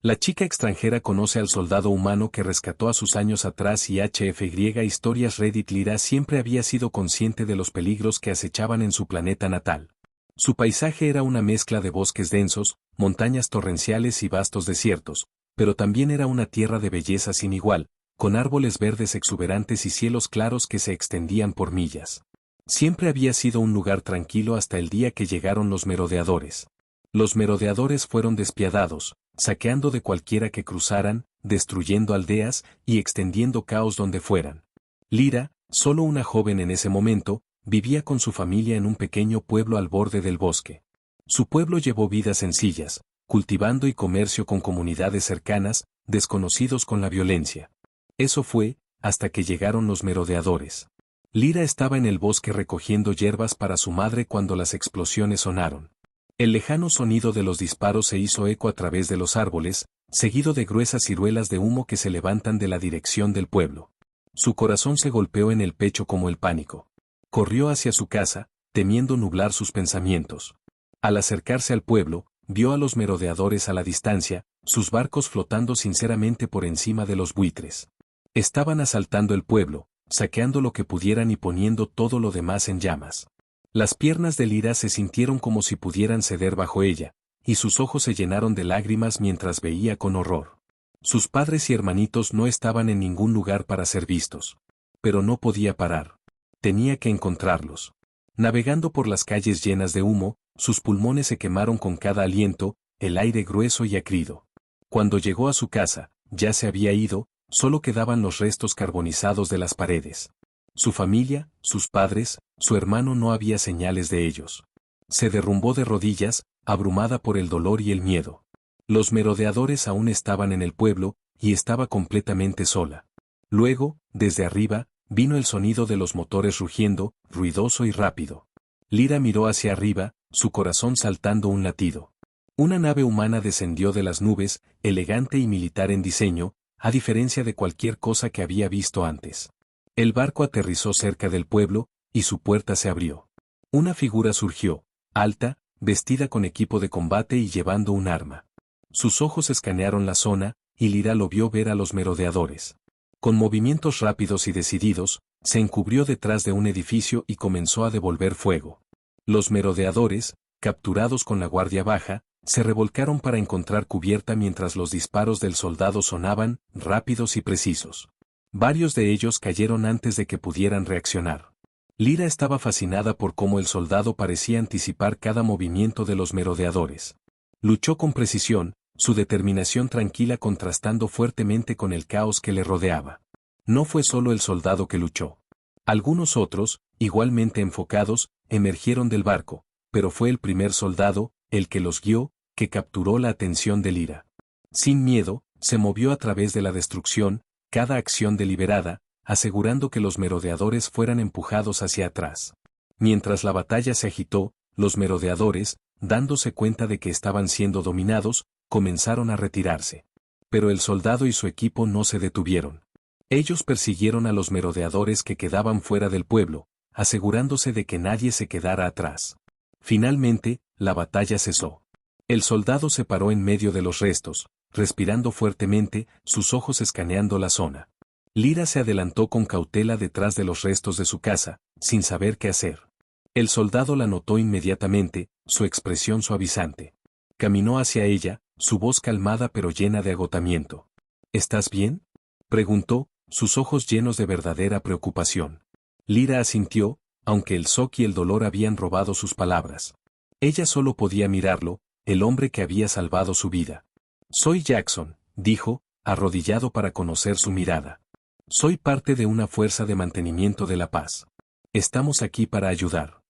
La chica extranjera conoce al soldado humano que rescató a sus años atrás y HFY Historias Reddit. Lyra siempre había sido consciente de los peligros que acechaban en su planeta natal. Su paisaje era una mezcla de bosques densos, montañas torrenciales y vastos desiertos, pero también era una tierra de belleza sin igual, con árboles verdes exuberantes y cielos claros que se extendían por millas. Siempre había sido un lugar tranquilo hasta el día que llegaron los merodeadores. Los merodeadores fueron despiadados, saqueando de cualquiera que cruzaran, destruyendo aldeas y extendiendo caos donde fueran. Lyra, solo una joven en ese momento, vivía con su familia en un pequeño pueblo al borde del bosque. Su pueblo llevó vidas sencillas, cultivando y comercio con comunidades cercanas, desconocidos con la violencia. Eso fue, hasta que llegaron los merodeadores. Lyra estaba en el bosque recogiendo hierbas para su madre cuando las explosiones sonaron. El lejano sonido de los disparos se hizo eco a través de los árboles, seguido de gruesas ciruelas de humo que se levantan de la dirección del pueblo. Su corazón se golpeó en el pecho como el pánico. Corrió hacia su casa, temiendo nublar sus pensamientos. Al acercarse al pueblo, vio a los merodeadores a la distancia, sus barcos flotando sinceramente por encima de los buitres. Estaban asaltando el pueblo, saqueando lo que pudieran y poniendo todo lo demás en llamas. Las piernas de Lyra se sintieron como si pudieran ceder bajo ella, y sus ojos se llenaron de lágrimas mientras veía con horror. Sus padres y hermanitos no estaban en ningún lugar para ser vistos. Pero no podía parar. Tenía que encontrarlos. Navegando por las calles llenas de humo, sus pulmones se quemaron con cada aliento, el aire grueso y acrido. Cuando llegó a su casa, ya se había ido, solo quedaban los restos carbonizados de las paredes. Su familia, sus padres, su hermano, no había señales de ellos. Se derrumbó de rodillas, abrumada por el dolor y el miedo. Los merodeadores aún estaban en el pueblo, y estaba completamente sola. Luego, desde arriba, vino el sonido de los motores rugiendo, ruidoso y rápido. Lyra miró hacia arriba, su corazón saltando un latido. Una nave humana descendió de las nubes, elegante y militar en diseño, a diferencia de cualquier cosa que había visto antes. El barco aterrizó cerca del pueblo, y su puerta se abrió. Una figura surgió, alta, vestida con equipo de combate y llevando un arma. Sus ojos escanearon la zona, y Lyra lo vio ver a los merodeadores. Con movimientos rápidos y decididos, se encubrió detrás de un edificio y comenzó a devolver fuego. Los merodeadores, capturados con la guardia baja, se revolcaron para encontrar cubierta mientras los disparos del soldado sonaban, rápidos y precisos. Varios de ellos cayeron antes de que pudieran reaccionar. Lyra estaba fascinada por cómo el soldado parecía anticipar cada movimiento de los merodeadores. Luchó con precisión, su determinación tranquila contrastando fuertemente con el caos que le rodeaba. No fue solo el soldado que luchó. Algunos otros, igualmente enfocados, emergieron del barco, pero fue el primer soldado, el que los guió, que capturó la atención de Lyra. Sin miedo, se movió a través de la destrucción, cada acción deliberada, asegurando que los merodeadores fueran empujados hacia atrás. Mientras la batalla se agitó, los merodeadores, dándose cuenta de que estaban siendo dominados, comenzaron a retirarse. Pero el soldado y su equipo no se detuvieron. Ellos persiguieron a los merodeadores que quedaban fuera del pueblo, asegurándose de que nadie se quedara atrás. Finalmente, la batalla cesó. El soldado se paró en medio de los restos, respirando fuertemente, sus ojos escaneando la zona. Lyra se adelantó con cautela detrás de los restos de su casa, sin saber qué hacer. El soldado la notó inmediatamente, su expresión suavizante. Caminó hacia ella, su voz calmada pero llena de agotamiento. ¿Estás bien?, preguntó, sus ojos llenos de verdadera preocupación. Lyra asintió, aunque el shock y el dolor habían robado sus palabras. Ella solo podía mirarlo, el hombre que había salvado su vida. Soy Jackson, dijo, arrodillado para conocer su mirada. Soy parte de una fuerza de mantenimiento de la paz. Estamos aquí para ayudar.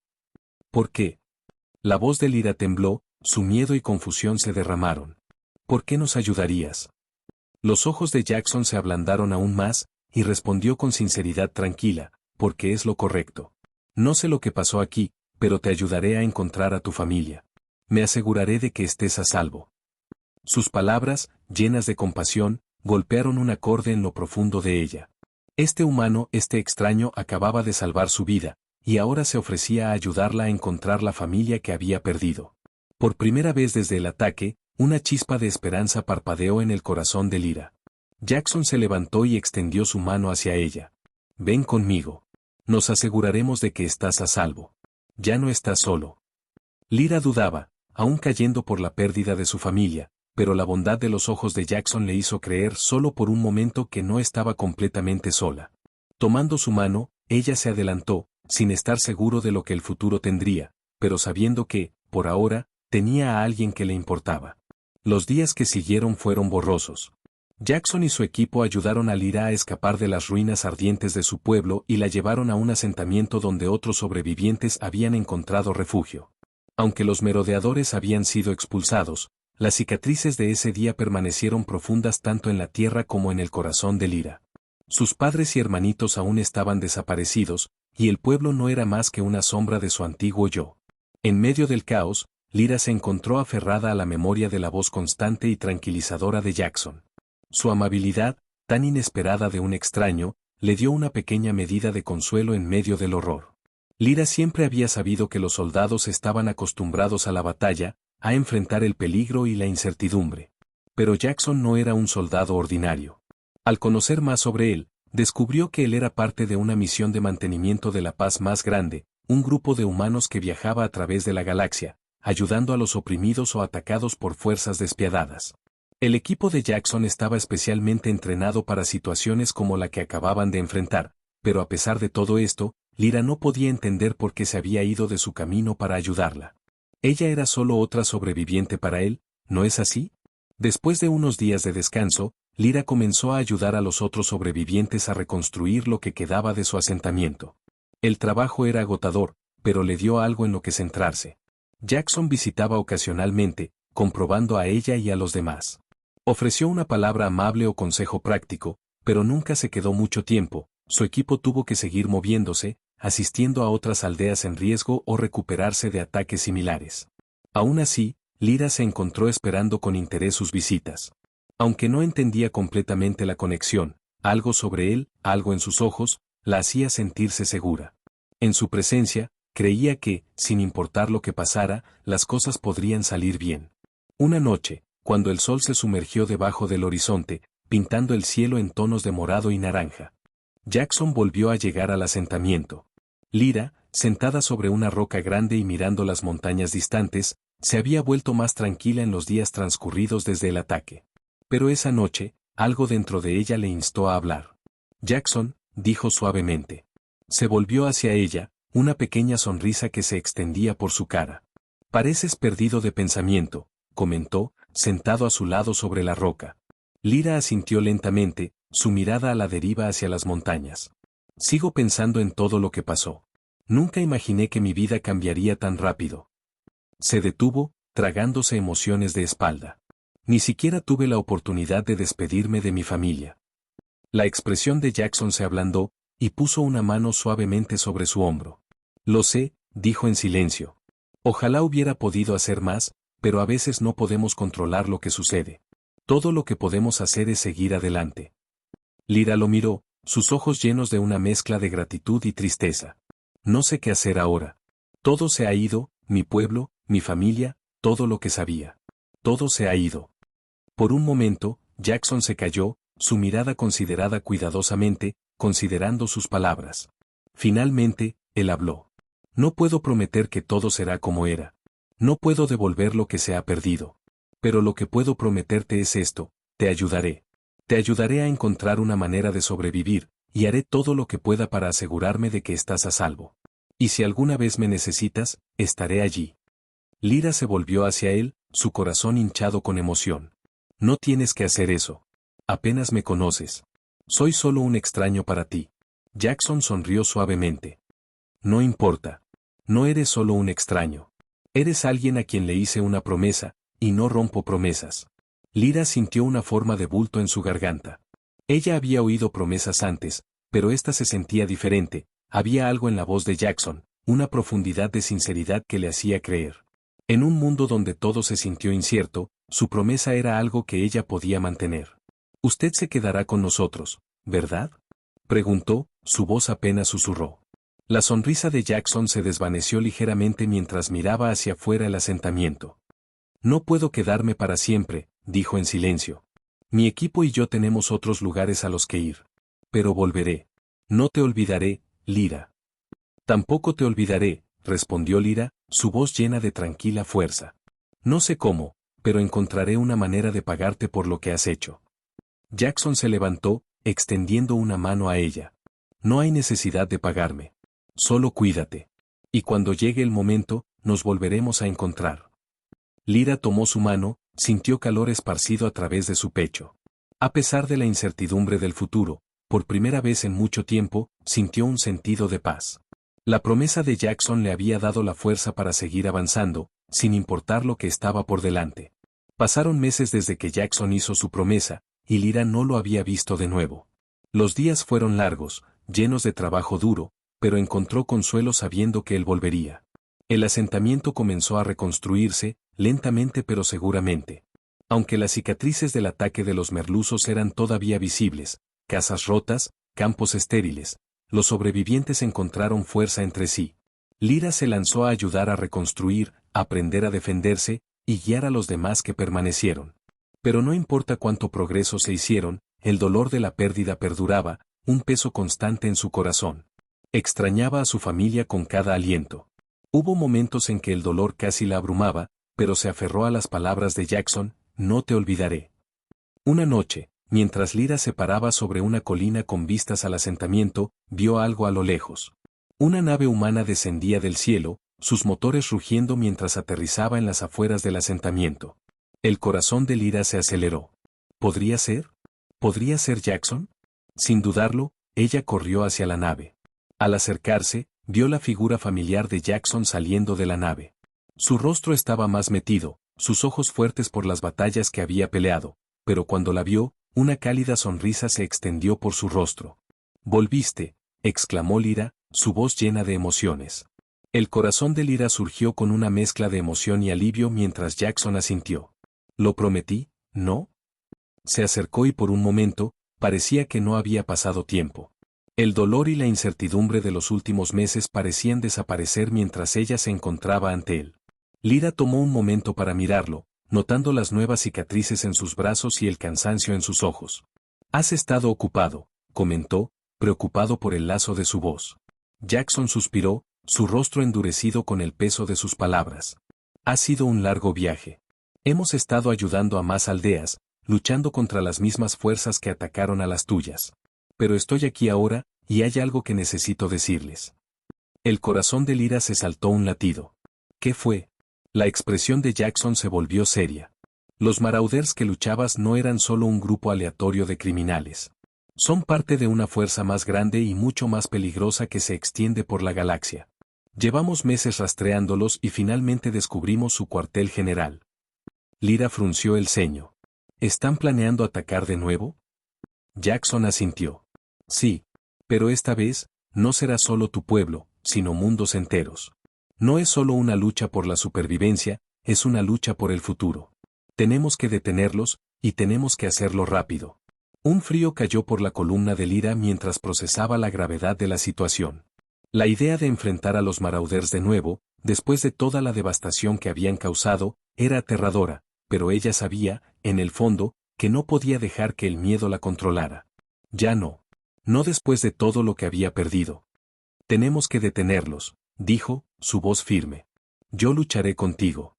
¿Por qué? La voz de Lyra tembló, su miedo y confusión se derramaron. ¿Por qué nos ayudarías? Los ojos de Jackson se ablandaron aún más, y respondió con sinceridad tranquila, porque es lo correcto. No sé lo que pasó aquí, pero te ayudaré a encontrar a tu familia. Me aseguraré de que estés a salvo. Sus palabras, llenas de compasión, golpearon un acorde en lo profundo de ella. Este humano, este extraño, acababa de salvar su vida, y ahora se ofrecía a ayudarla a encontrar la familia que había perdido. Por primera vez desde el ataque, Una chispa de esperanza parpadeó en el corazón de Lyra. Jackson se levantó y extendió su mano hacia ella. Ven conmigo. Nos aseguraremos de que estás a salvo. Ya no estás solo. Lyra dudaba, aún cayendo por la pérdida de su familia, pero la bondad de los ojos de Jackson le hizo creer solo por un momento que no estaba completamente sola. Tomando su mano, ella se adelantó, sin estar seguro de lo que el futuro tendría, pero sabiendo que, por ahora, tenía a alguien que le importaba. Los días que siguieron fueron borrosos. Jackson y su equipo ayudaron a Lyra a escapar de las ruinas ardientes de su pueblo y la llevaron a un asentamiento donde otros sobrevivientes habían encontrado refugio. Aunque los merodeadores habían sido expulsados, las cicatrices de ese día permanecieron profundas tanto en la tierra como en el corazón de Lyra. Sus padres y hermanitos aún estaban desaparecidos, y el pueblo no era más que una sombra de su antiguo yo. En medio del caos, Lyra se encontró aferrada a la memoria de la voz constante y tranquilizadora de Jackson. Su amabilidad, tan inesperada de un extraño, le dio una pequeña medida de consuelo en medio del horror. Lyra siempre había sabido que los soldados estaban acostumbrados a la batalla, a enfrentar el peligro y la incertidumbre. Pero Jackson no era un soldado ordinario. Al conocer más sobre él, descubrió que él era parte de una misión de mantenimiento de la paz más grande, un grupo de humanos que viajaba a través de la galaxia, ayudando a los oprimidos o atacados por fuerzas despiadadas. El equipo de Jackson estaba especialmente entrenado para situaciones como la que acababan de enfrentar, pero a pesar de todo esto, Lyra no podía entender por qué se había ido de su camino para ayudarla. Ella era solo otra sobreviviente para él, ¿no es así? Después de unos días de descanso, Lyra comenzó a ayudar a los otros sobrevivientes a reconstruir lo que quedaba de su asentamiento. El trabajo era agotador, pero le dio algo en lo que centrarse. Jackson visitaba ocasionalmente, comprobando a ella y a los demás. Ofreció una palabra amable o consejo práctico, pero nunca se quedó mucho tiempo. Su equipo tuvo que seguir moviéndose, asistiendo a otras aldeas en riesgo o recuperarse de ataques similares. Aún así, Lyra se encontró esperando con interés sus visitas. Aunque no entendía completamente la conexión, algo sobre él, algo en sus ojos, la hacía sentirse segura. En su presencia, creía que, sin importar lo que pasara, las cosas podrían salir bien. Una noche, cuando el sol se sumergió debajo del horizonte, pintando el cielo en tonos de morado y naranja, Jackson volvió a llegar al asentamiento. Lyra, sentada sobre una roca grande y mirando las montañas distantes, se había vuelto más tranquila en los días transcurridos desde el ataque. Pero esa noche, algo dentro de ella le instó a hablar. Jackson, dijo suavemente. Se volvió hacia ella, una pequeña sonrisa que se extendía por su cara. Pareces perdido de pensamiento, comentó, sentado a su lado sobre la roca. Lyra asintió lentamente, su mirada a la deriva hacia las montañas. Sigo pensando en todo lo que pasó. Nunca imaginé que mi vida cambiaría tan rápido. Se detuvo, tragándose emociones de espalda. Ni siquiera tuve la oportunidad de despedirme de mi familia. La expresión de Jackson se ablandó, y puso una mano suavemente sobre su hombro. Lo sé, dijo en silencio. Ojalá hubiera podido hacer más, pero a veces no podemos controlar lo que sucede. Todo lo que podemos hacer es seguir adelante. Lyra lo miró, sus ojos llenos de una mezcla de gratitud y tristeza. No sé qué hacer ahora. Todo se ha ido, mi pueblo, mi familia, todo lo que sabía. Todo se ha ido. Por un momento, Jackson se calló, su mirada considerada cuidadosamente, considerando sus palabras. Finalmente, él habló. No puedo prometer que todo será como era. No puedo devolver lo que se ha perdido. Pero lo que puedo prometerte es esto, te ayudaré. Te ayudaré a encontrar una manera de sobrevivir, y haré todo lo que pueda para asegurarme de que estás a salvo. Y si alguna vez me necesitas, estaré allí. Lyra se volvió hacia él, su corazón hinchado con emoción. No tienes que hacer eso. Apenas me conoces. Soy solo un extraño para ti. Jackson sonrió suavemente. No importa. No eres solo un extraño. Eres alguien a quien le hice una promesa, y no rompo promesas. Lyra sintió una forma de bulto en su garganta. Ella había oído promesas antes, pero esta se sentía diferente. Había algo en la voz de Jackson, una profundidad de sinceridad que le hacía creer. En un mundo donde todo se sintió incierto, su promesa era algo que ella podía mantener. Usted se quedará con nosotros, ¿verdad? Preguntó, su voz apenas susurró. La sonrisa de Jackson se desvaneció ligeramente mientras miraba hacia afuera el asentamiento. No puedo quedarme para siempre, dijo en silencio. Mi equipo y yo tenemos otros lugares a los que ir. Pero volveré. No te olvidaré, Lyra. Tampoco te olvidaré, respondió Lyra, su voz llena de tranquila fuerza. No sé cómo, pero encontraré una manera de pagarte por lo que has hecho. Jackson se levantó, extendiendo una mano a ella. No hay necesidad de pagarme. Solo cuídate. Y cuando llegue el momento, nos volveremos a encontrar. Lyra tomó su mano, sintió calor esparcido a través de su pecho. A pesar de la incertidumbre del futuro, por primera vez en mucho tiempo, sintió un sentido de paz. La promesa de Jackson le había dado la fuerza para seguir avanzando, sin importar lo que estaba por delante. Pasaron meses desde que Jackson hizo su promesa, y Lyra no lo había visto de nuevo. Los días fueron largos, llenos de trabajo duro, pero encontró consuelo sabiendo que él volvería. El asentamiento comenzó a reconstruirse, lentamente pero seguramente. Aunque las cicatrices del ataque de los merluzos eran todavía visibles, casas rotas, campos estériles, los sobrevivientes encontraron fuerza entre sí. Lyra se lanzó a ayudar a reconstruir, a aprender a defenderse, y guiar a los demás que permanecieron. Pero no importa cuánto progreso se hicieron, el dolor de la pérdida perduraba, un peso constante en su corazón. Extrañaba a su familia con cada aliento. Hubo momentos en que el dolor casi la abrumaba, pero se aferró a las palabras de Jackson, no te olvidaré. Una noche, mientras Lyra se paraba sobre una colina con vistas al asentamiento, vio algo a lo lejos. Una nave humana descendía del cielo, sus motores rugiendo mientras aterrizaba en las afueras del asentamiento. El corazón de Lyra se aceleró. ¿Podría ser? ¿Podría ser Jackson? Sin dudarlo, ella corrió hacia la nave. Al acercarse, vio la figura familiar de Jackson saliendo de la nave. Su rostro estaba más metido, sus ojos fuertes por las batallas que había peleado, pero cuando la vio, una cálida sonrisa se extendió por su rostro. «Volviste», exclamó Lyra, su voz llena de emociones. El corazón de Lyra surgió con una mezcla de emoción y alivio mientras Jackson asintió. «¿Lo prometí, no?» Se acercó y por un momento, parecía que no había pasado tiempo. El dolor y la incertidumbre de los últimos meses parecían desaparecer mientras ella se encontraba ante él. Lyra tomó un momento para mirarlo, notando las nuevas cicatrices en sus brazos y el cansancio en sus ojos. «Has estado ocupado», comentó, preocupado por el lazo de su voz. Jackson suspiró, su rostro endurecido con el peso de sus palabras. «Ha sido un largo viaje. Hemos estado ayudando a más aldeas, luchando contra las mismas fuerzas que atacaron a las tuyas. Pero estoy aquí ahora, y hay algo que necesito decirles». El corazón de Lyra se saltó un latido. ¿Qué fue? La expresión de Jackson se volvió seria. Los Marauders que luchabas no eran solo un grupo aleatorio de criminales. Son parte de una fuerza más grande y mucho más peligrosa que se extiende por la galaxia. Llevamos meses rastreándolos y finalmente descubrimos su cuartel general. Lyra frunció el ceño. ¿Están planeando atacar de nuevo? Jackson asintió. Sí, pero esta vez, no será solo tu pueblo, sino mundos enteros. No es solo una lucha por la supervivencia, es una lucha por el futuro. Tenemos que detenerlos, y tenemos que hacerlo rápido. Un frío cayó por la columna de Lyra mientras procesaba la gravedad de la situación. La idea de enfrentar a los Marauders de nuevo, después de toda la devastación que habían causado, era aterradora, pero ella sabía, en el fondo, que no podía dejar que el miedo la controlara. Ya no. No después de todo lo que había perdido. Tenemos que detenerlos, dijo, su voz firme. Yo lucharé contigo.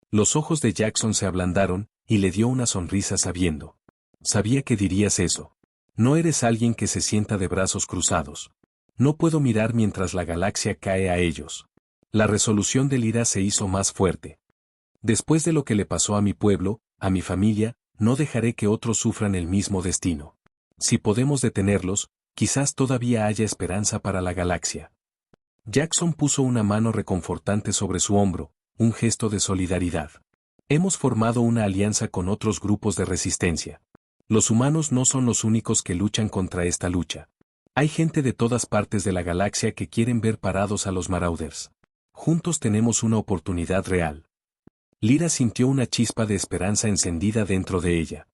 Los ojos de Jackson se ablandaron, y le dio una sonrisa sabiendo. Sabía que dirías eso. No eres alguien que se sienta de brazos cruzados. No puedo mirar mientras la galaxia cae a ellos. La resolución de Lyra se hizo más fuerte. Después de lo que le pasó a mi pueblo, a mi familia, no dejaré que otros sufran el mismo destino. Si podemos detenerlos, quizás todavía haya esperanza para la galaxia. Jackson puso una mano reconfortante sobre su hombro, un gesto de solidaridad. Hemos formado una alianza con otros grupos de resistencia. Los humanos no son los únicos que luchan contra esta lucha. Hay gente de todas partes de la galaxia que quieren ver parados a los Marauders. Juntos tenemos una oportunidad real. Lyra sintió una chispa de esperanza encendida dentro de ella.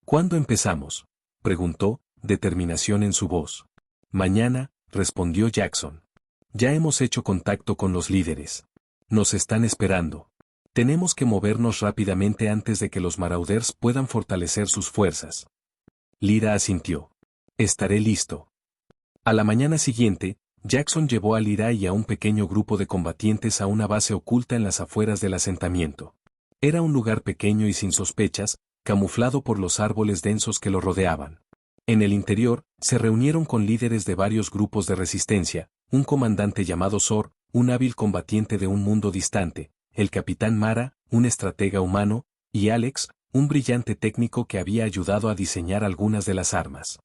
¿Cuándo empezamos?, preguntó, determinación en su voz. Mañana, respondió Jackson. Ya hemos hecho contacto con los líderes. Nos están esperando. Tenemos que movernos rápidamente antes de que los Marauders puedan fortalecer sus fuerzas. Lyra asintió. Estaré listo. A la mañana siguiente, Jackson llevó a Lyra y a un pequeño grupo de combatientes a una base oculta en las afueras del asentamiento. Era un lugar pequeño y sin sospechas, camuflado por los árboles densos que lo rodeaban. En el interior, se reunieron con líderes de varios grupos de resistencia, un comandante llamado Zor, un hábil combatiente de un mundo distante, el capitán Mara, un estratega humano, y Alex, un brillante técnico que había ayudado a diseñar algunas de las armas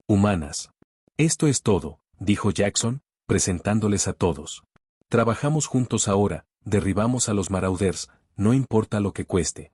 humanas. Esto es todo, dijo Jackson, presentándoles a todos. Trabajamos juntos ahora, derribamos a los Marauders, no importa lo que cueste.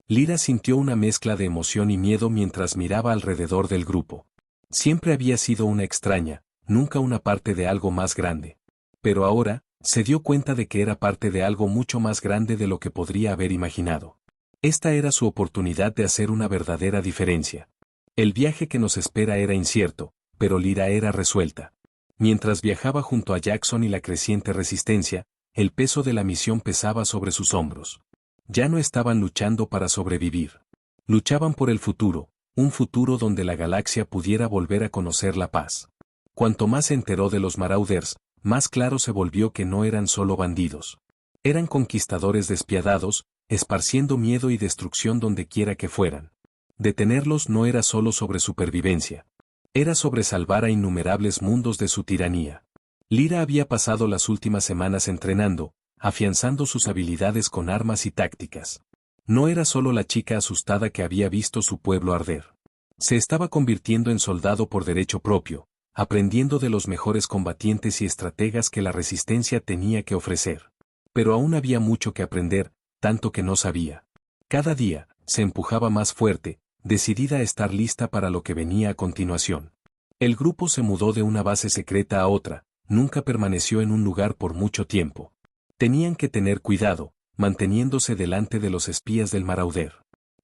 Lyra sintió una mezcla de emoción y miedo mientras miraba alrededor del grupo. Siempre había sido una extraña, nunca una parte de algo más grande. Pero ahora, se dio cuenta de que era parte de algo mucho más grande de lo que podría haber imaginado. Esta era su oportunidad de hacer una verdadera diferencia. El viaje que nos espera era incierto, pero Lyra era resuelta. Mientras viajaba junto a Jackson y la creciente resistencia, el peso de la misión pesaba sobre sus hombros. Ya no estaban luchando para sobrevivir. Luchaban por el futuro, un futuro donde la galaxia pudiera volver a conocer la paz. Cuanto más se enteró de los Marauders, más claro se volvió que no eran solo bandidos. Eran conquistadores despiadados, esparciendo miedo y destrucción donde quiera que fueran. Detenerlos no era solo sobre supervivencia. Era sobre salvar a innumerables mundos de su tiranía. Lyra había pasado las últimas semanas entrenando, afianzando sus habilidades con armas y tácticas. No era solo la chica asustada que había visto su pueblo arder. Se estaba convirtiendo en soldado por derecho propio, aprendiendo de los mejores combatientes y estrategas que la resistencia tenía que ofrecer. Pero aún había mucho que aprender, tanto que no sabía. Cada día, se empujaba más fuerte, decidida a estar lista para lo que venía a continuación. El grupo se mudó de una base secreta a otra, nunca permaneció en un lugar por mucho tiempo. Tenían que tener cuidado, manteniéndose delante de los espías del Marauder.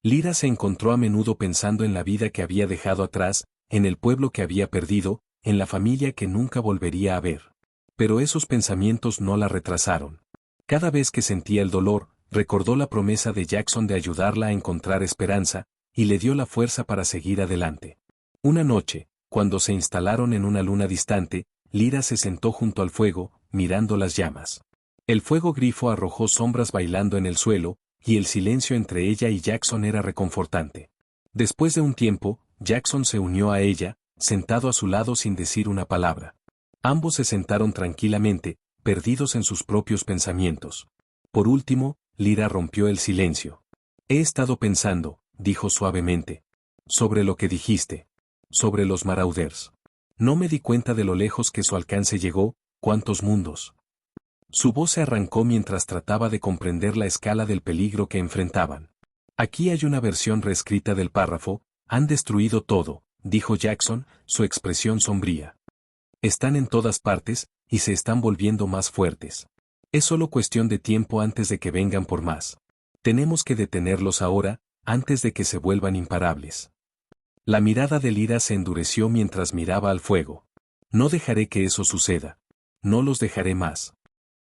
Lyra se encontró a menudo pensando en la vida que había dejado atrás, en el pueblo que había perdido, en la familia que nunca volvería a ver. Pero esos pensamientos no la retrasaron. Cada vez que sentía el dolor, recordó la promesa de Jackson de ayudarla a encontrar esperanza, y le dio la fuerza para seguir adelante. Una noche, cuando se instalaron en una luna distante, Lyra se sentó junto al fuego, mirando las llamas. El fuego grifo arrojó sombras bailando en el suelo, y el silencio entre ella y Jackson era reconfortante. Después de un tiempo, Jackson se unió a ella, sentado a su lado sin decir una palabra. Ambos se sentaron tranquilamente, perdidos en sus propios pensamientos. Por último, Lyra rompió el silencio. He estado pensando, dijo suavemente, sobre lo que dijiste. Sobre los Marauders. No me di cuenta de lo lejos que su alcance llegó, cuántos mundos. Su voz se arrancó mientras trataba de comprender la escala del peligro que enfrentaban. Aquí hay una versión reescrita del párrafo, han destruido todo, dijo Jackson, su expresión sombría. Están en todas partes, y se están volviendo más fuertes. Es solo cuestión de tiempo antes de que vengan por más. Tenemos que detenerlos ahora, antes de que se vuelvan imparables. La mirada de Lyra se endureció mientras miraba al fuego. No dejaré que eso suceda. No los dejaré más.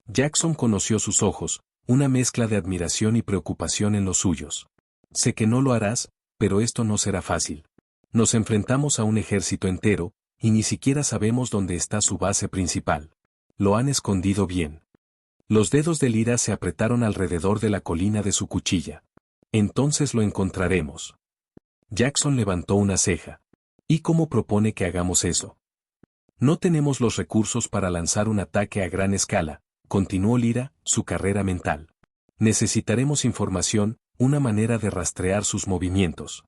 Jackson conoció sus ojos, una mezcla de admiración y preocupación en los suyos. Sé que no lo harás, pero esto no será fácil. Nos enfrentamos a un ejército entero, y ni siquiera sabemos dónde está su base principal. Lo han escondido bien. Los dedos de Lyra se apretaron alrededor de la colina de su cuchilla. Entonces lo encontraremos. Jackson levantó una ceja. ¿Y cómo propone que hagamos eso? No tenemos los recursos para lanzar un ataque a gran escala, continuó Lyra, su carrera mental. Necesitaremos información, una manera de rastrear sus movimientos.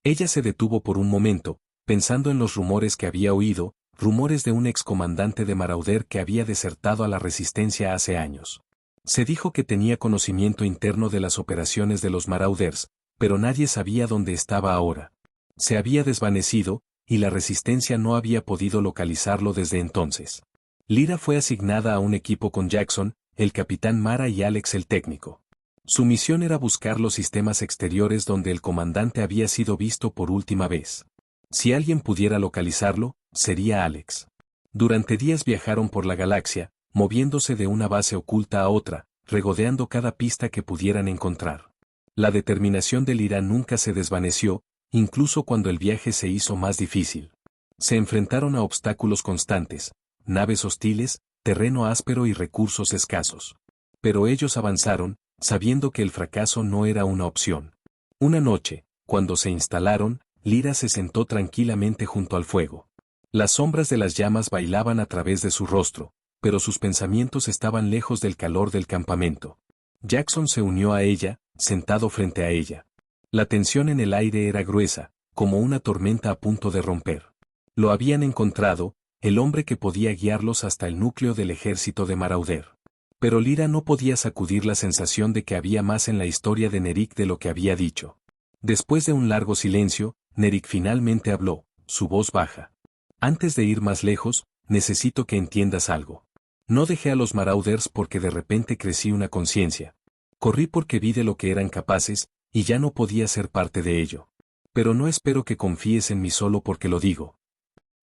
Ella se detuvo por un momento, pensando en los rumores que había oído, rumores de un excomandante de Marauder que había desertado a la resistencia hace años. Se dijo que tenía conocimiento interno de las operaciones de los Marauders, pero nadie sabía dónde estaba ahora. Se había desvanecido, y la resistencia no había podido localizarlo desde entonces. Lyra fue asignada a un equipo con Jackson, el capitán Mara y Alex el técnico. Su misión era buscar los sistemas exteriores donde el comandante había sido visto por última vez. Si alguien pudiera localizarlo, sería Alex. Durante días viajaron por la galaxia, moviéndose de una base oculta a otra, regodeando cada pista que pudieran encontrar. La determinación de Lyra nunca se desvaneció, incluso cuando el viaje se hizo más difícil. Se enfrentaron a obstáculos constantes, naves hostiles, terreno áspero y recursos escasos. Pero ellos avanzaron, sabiendo que el fracaso no era una opción. Una noche, cuando se instalaron, Lyra se sentó tranquilamente junto al fuego. Las sombras de las llamas bailaban a través de su rostro, pero sus pensamientos estaban lejos del calor del campamento. Jackson se unió a ella, sentado frente a ella. La tensión en el aire era gruesa, como una tormenta a punto de romper. Lo habían encontrado, el hombre que podía guiarlos hasta el núcleo del ejército de Marauder. Pero Lyra no podía sacudir la sensación de que había más en la historia de Nerich de lo que había dicho. Después de un largo silencio, Nerich finalmente habló, su voz baja. Antes de ir más lejos, necesito que entiendas algo. No dejé a los Marauders porque de repente crecí una conciencia. Corrí porque vi de lo que eran capaces, y ya no podía ser parte de ello. Pero no espero que confíes en mí solo porque lo digo.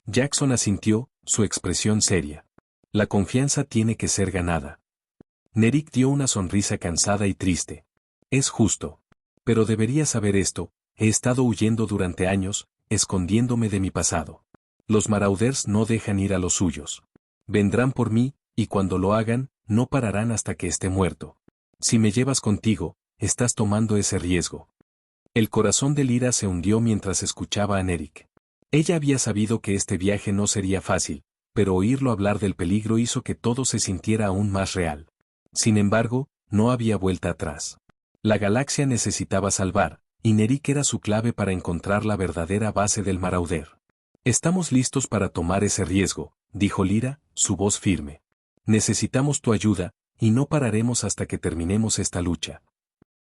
Jackson asintió, su expresión seria. La confianza tiene que ser ganada. Nerich dio una sonrisa cansada y triste. Es justo. Pero deberías saber esto, he estado huyendo durante años, escondiéndome de mi pasado. Los Marauders no dejan ir a los suyos. Vendrán por mí, y cuando lo hagan, no pararán hasta que esté muerto. Si me llevas contigo, estás tomando ese riesgo. El corazón de Lyra se hundió mientras escuchaba a Nerich. Ella había sabido que este viaje no sería fácil, pero oírlo hablar del peligro hizo que todo se sintiera aún más real. Sin embargo, no había vuelta atrás. La galaxia necesitaba salvar, y Nerich era su clave para encontrar la verdadera base del Marauder. Estamos listos para tomar ese riesgo, dijo Lyra, su voz firme. Necesitamos tu ayuda, y no pararemos hasta que terminemos esta lucha.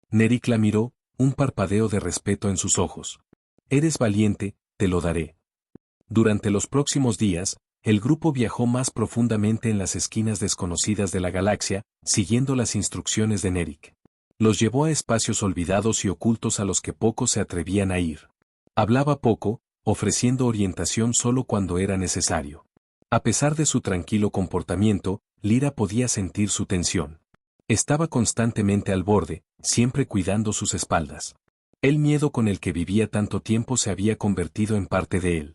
Nerich la miró, un parpadeo de respeto en sus ojos. Eres valiente, te lo daré. Durante los próximos días, el grupo viajó más profundamente en las esquinas desconocidas de la galaxia, siguiendo las instrucciones de Nerich. Los llevó a espacios olvidados y ocultos a los que pocos se atrevían a ir. Hablaba poco, ofreciendo orientación solo cuando era necesario. A pesar de su tranquilo comportamiento, Lyra podía sentir su tensión. Estaba constantemente al borde, siempre cuidando sus espaldas. El miedo con el que vivía tanto tiempo se había convertido en parte de él.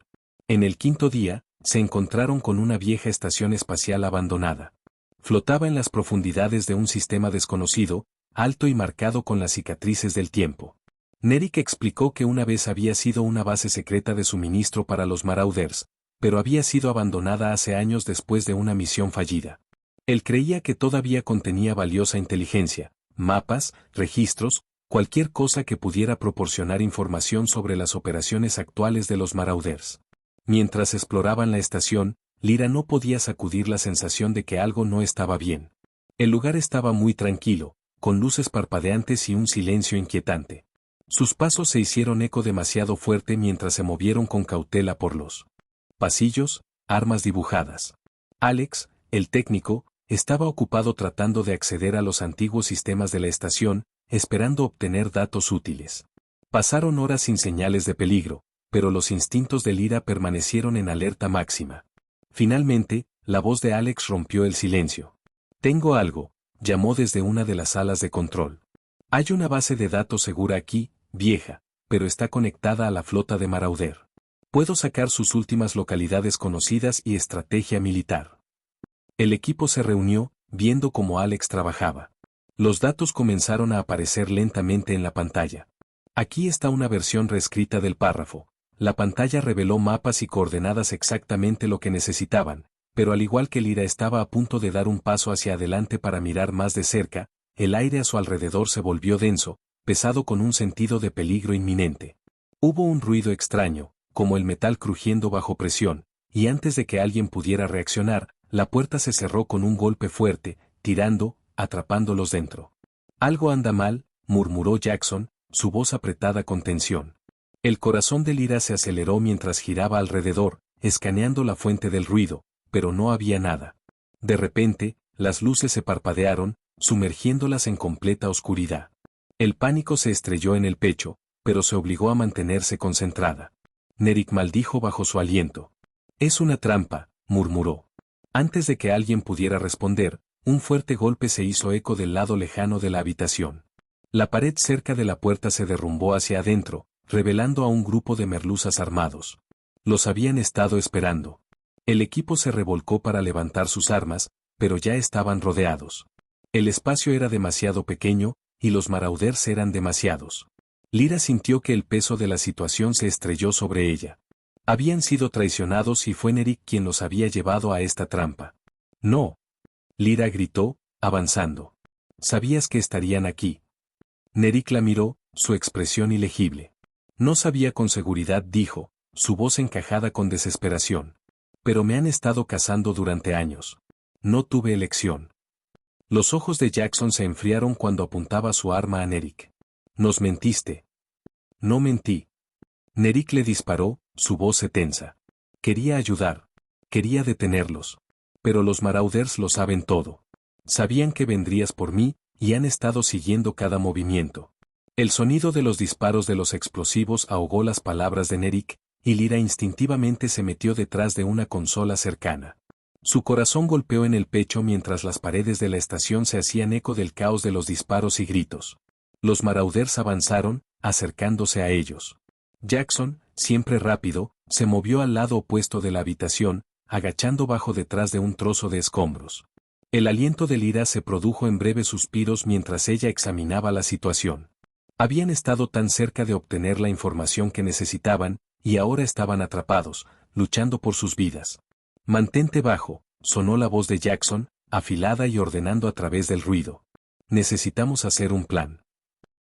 En el quinto día, se encontraron con una vieja estación espacial abandonada. Flotaba en las profundidades de un sistema desconocido, alto y marcado con las cicatrices del tiempo. Nerich explicó que una vez había sido una base secreta de suministro para los Marauders, pero había sido abandonada hace años después de una misión fallida. Él creía que todavía contenía valiosa inteligencia, mapas, registros, cualquier cosa que pudiera proporcionar información sobre las operaciones actuales de los Marauders. Mientras exploraban la estación, Lyra no podía sacudir la sensación de que algo no estaba bien. El lugar estaba muy tranquilo, con luces parpadeantes y un silencio inquietante. Sus pasos se hicieron eco demasiado fuerte mientras se movieron con cautela por los pasillos, armas dibujadas. Alex, el técnico, estaba ocupado tratando de acceder a los antiguos sistemas de la estación, esperando obtener datos útiles. Pasaron horas sin señales de peligro, pero los instintos de Lyra permanecieron en alerta máxima. Finalmente, la voz de Alex rompió el silencio. Tengo algo, llamó desde una de las salas de control. Hay una base de datos segura aquí, vieja, pero está conectada a la flota de Marauder. Puedo sacar sus últimas localidades conocidas y estrategia militar. El equipo se reunió, viendo cómo Alex trabajaba. Los datos comenzaron a aparecer lentamente en la pantalla. Aquí está una versión reescrita del párrafo. La pantalla reveló mapas y coordenadas exactamente lo que necesitaban, pero al igual que Lyra estaba a punto de dar un paso hacia adelante para mirar más de cerca, el aire a su alrededor se volvió denso, pesado con un sentido de peligro inminente. Hubo un ruido extraño, como el metal crujiendo bajo presión, y antes de que alguien pudiera reaccionar, la puerta se cerró con un golpe fuerte, atrapándolos dentro. Algo anda mal, murmuró Jackson, su voz apretada con tensión. El corazón de Lyra se aceleró mientras giraba alrededor, escaneando la fuente del ruido, pero no había nada. De repente, las luces se parpadearon, sumergiéndolas en completa oscuridad. El pánico se estrelló en el pecho, pero se obligó a mantenerse concentrada. Nerich maldijo bajo su aliento. Es una trampa, murmuró. Antes de que alguien pudiera responder, Un fuerte golpe se hizo eco del lado lejano de la habitación. La pared cerca de la puerta se derrumbó hacia adentro, revelando a un grupo de merluzas armados. Los habían estado esperando. El equipo se revolcó para levantar sus armas, pero ya estaban rodeados. El espacio era demasiado pequeño, y los marauders eran demasiados. Lyra sintió que el peso de la situación se estrelló sobre ella. Habían sido traicionados y fue Nerik quien los había llevado a esta trampa. No. Lyra gritó, avanzando. ¿Sabías que estarían aquí? Nerik la miró, su expresión ilegible. No sabía con seguridad, dijo, su voz encajada con desesperación. Pero me han estado cazando durante años. No tuve elección. Los ojos de Jackson se enfriaron cuando apuntaba su arma a Nerik. Nos mentiste. No mentí. Nerik le disparó, su voz se tensa. Quería ayudar. Quería detenerlos. Pero los marauders lo saben todo. Sabían que vendrías por mí, y han estado siguiendo cada movimiento. El sonido de los disparos de los explosivos ahogó las palabras de Nerik, y Lyra instintivamente se metió detrás de una consola cercana. Su corazón golpeó en el pecho mientras las paredes de la estación se hacían eco del caos de los disparos y gritos. Los marauders avanzaron, acercándose a ellos. Jackson, siempre rápido, se movió al lado opuesto de la habitación, agachando bajo detrás de un trozo de escombros. El aliento de Lyra se produjo en breves suspiros mientras ella examinaba la situación. Habían estado tan cerca de obtener la información que necesitaban, y ahora estaban atrapados, luchando por sus vidas. Mantente bajo, sonó la voz de Jackson, afilada y ordenando a través del ruido. Necesitamos hacer un plan.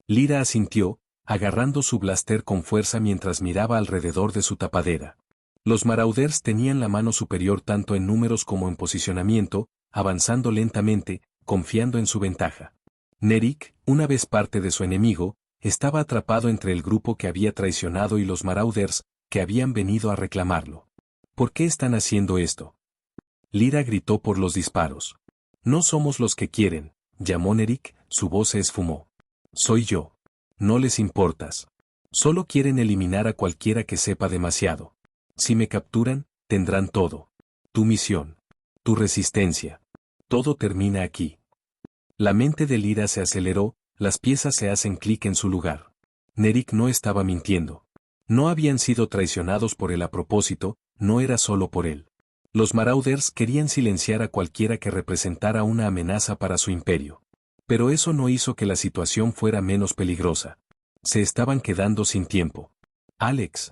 Lyra asintió, agarrando su blaster con fuerza mientras miraba alrededor de su tapadera. Los marauders tenían la mano superior tanto en números como en posicionamiento, avanzando lentamente, confiando en su ventaja. Nerik, una vez parte de su enemigo, estaba atrapado entre el grupo que había traicionado y los marauders, que habían venido a reclamarlo. ¿Por qué están haciendo esto? Lyra gritó por los disparos. No somos los que quieren, llamó Nerik, su voz se esfumó. Soy yo. No les importas. Solo quieren eliminar a cualquiera que sepa demasiado. Si me capturan, tendrán todo. Tu misión. Tu resistencia. Todo termina aquí. La mente de Lyra se aceleró, las piezas se hacen clic en su lugar. Nerik no estaba mintiendo. No habían sido traicionados por él a propósito, no era solo por él. Los marauders querían silenciar a cualquiera que representara una amenaza para su imperio. Pero eso no hizo que la situación fuera menos peligrosa. Se estaban quedando sin tiempo. Alex.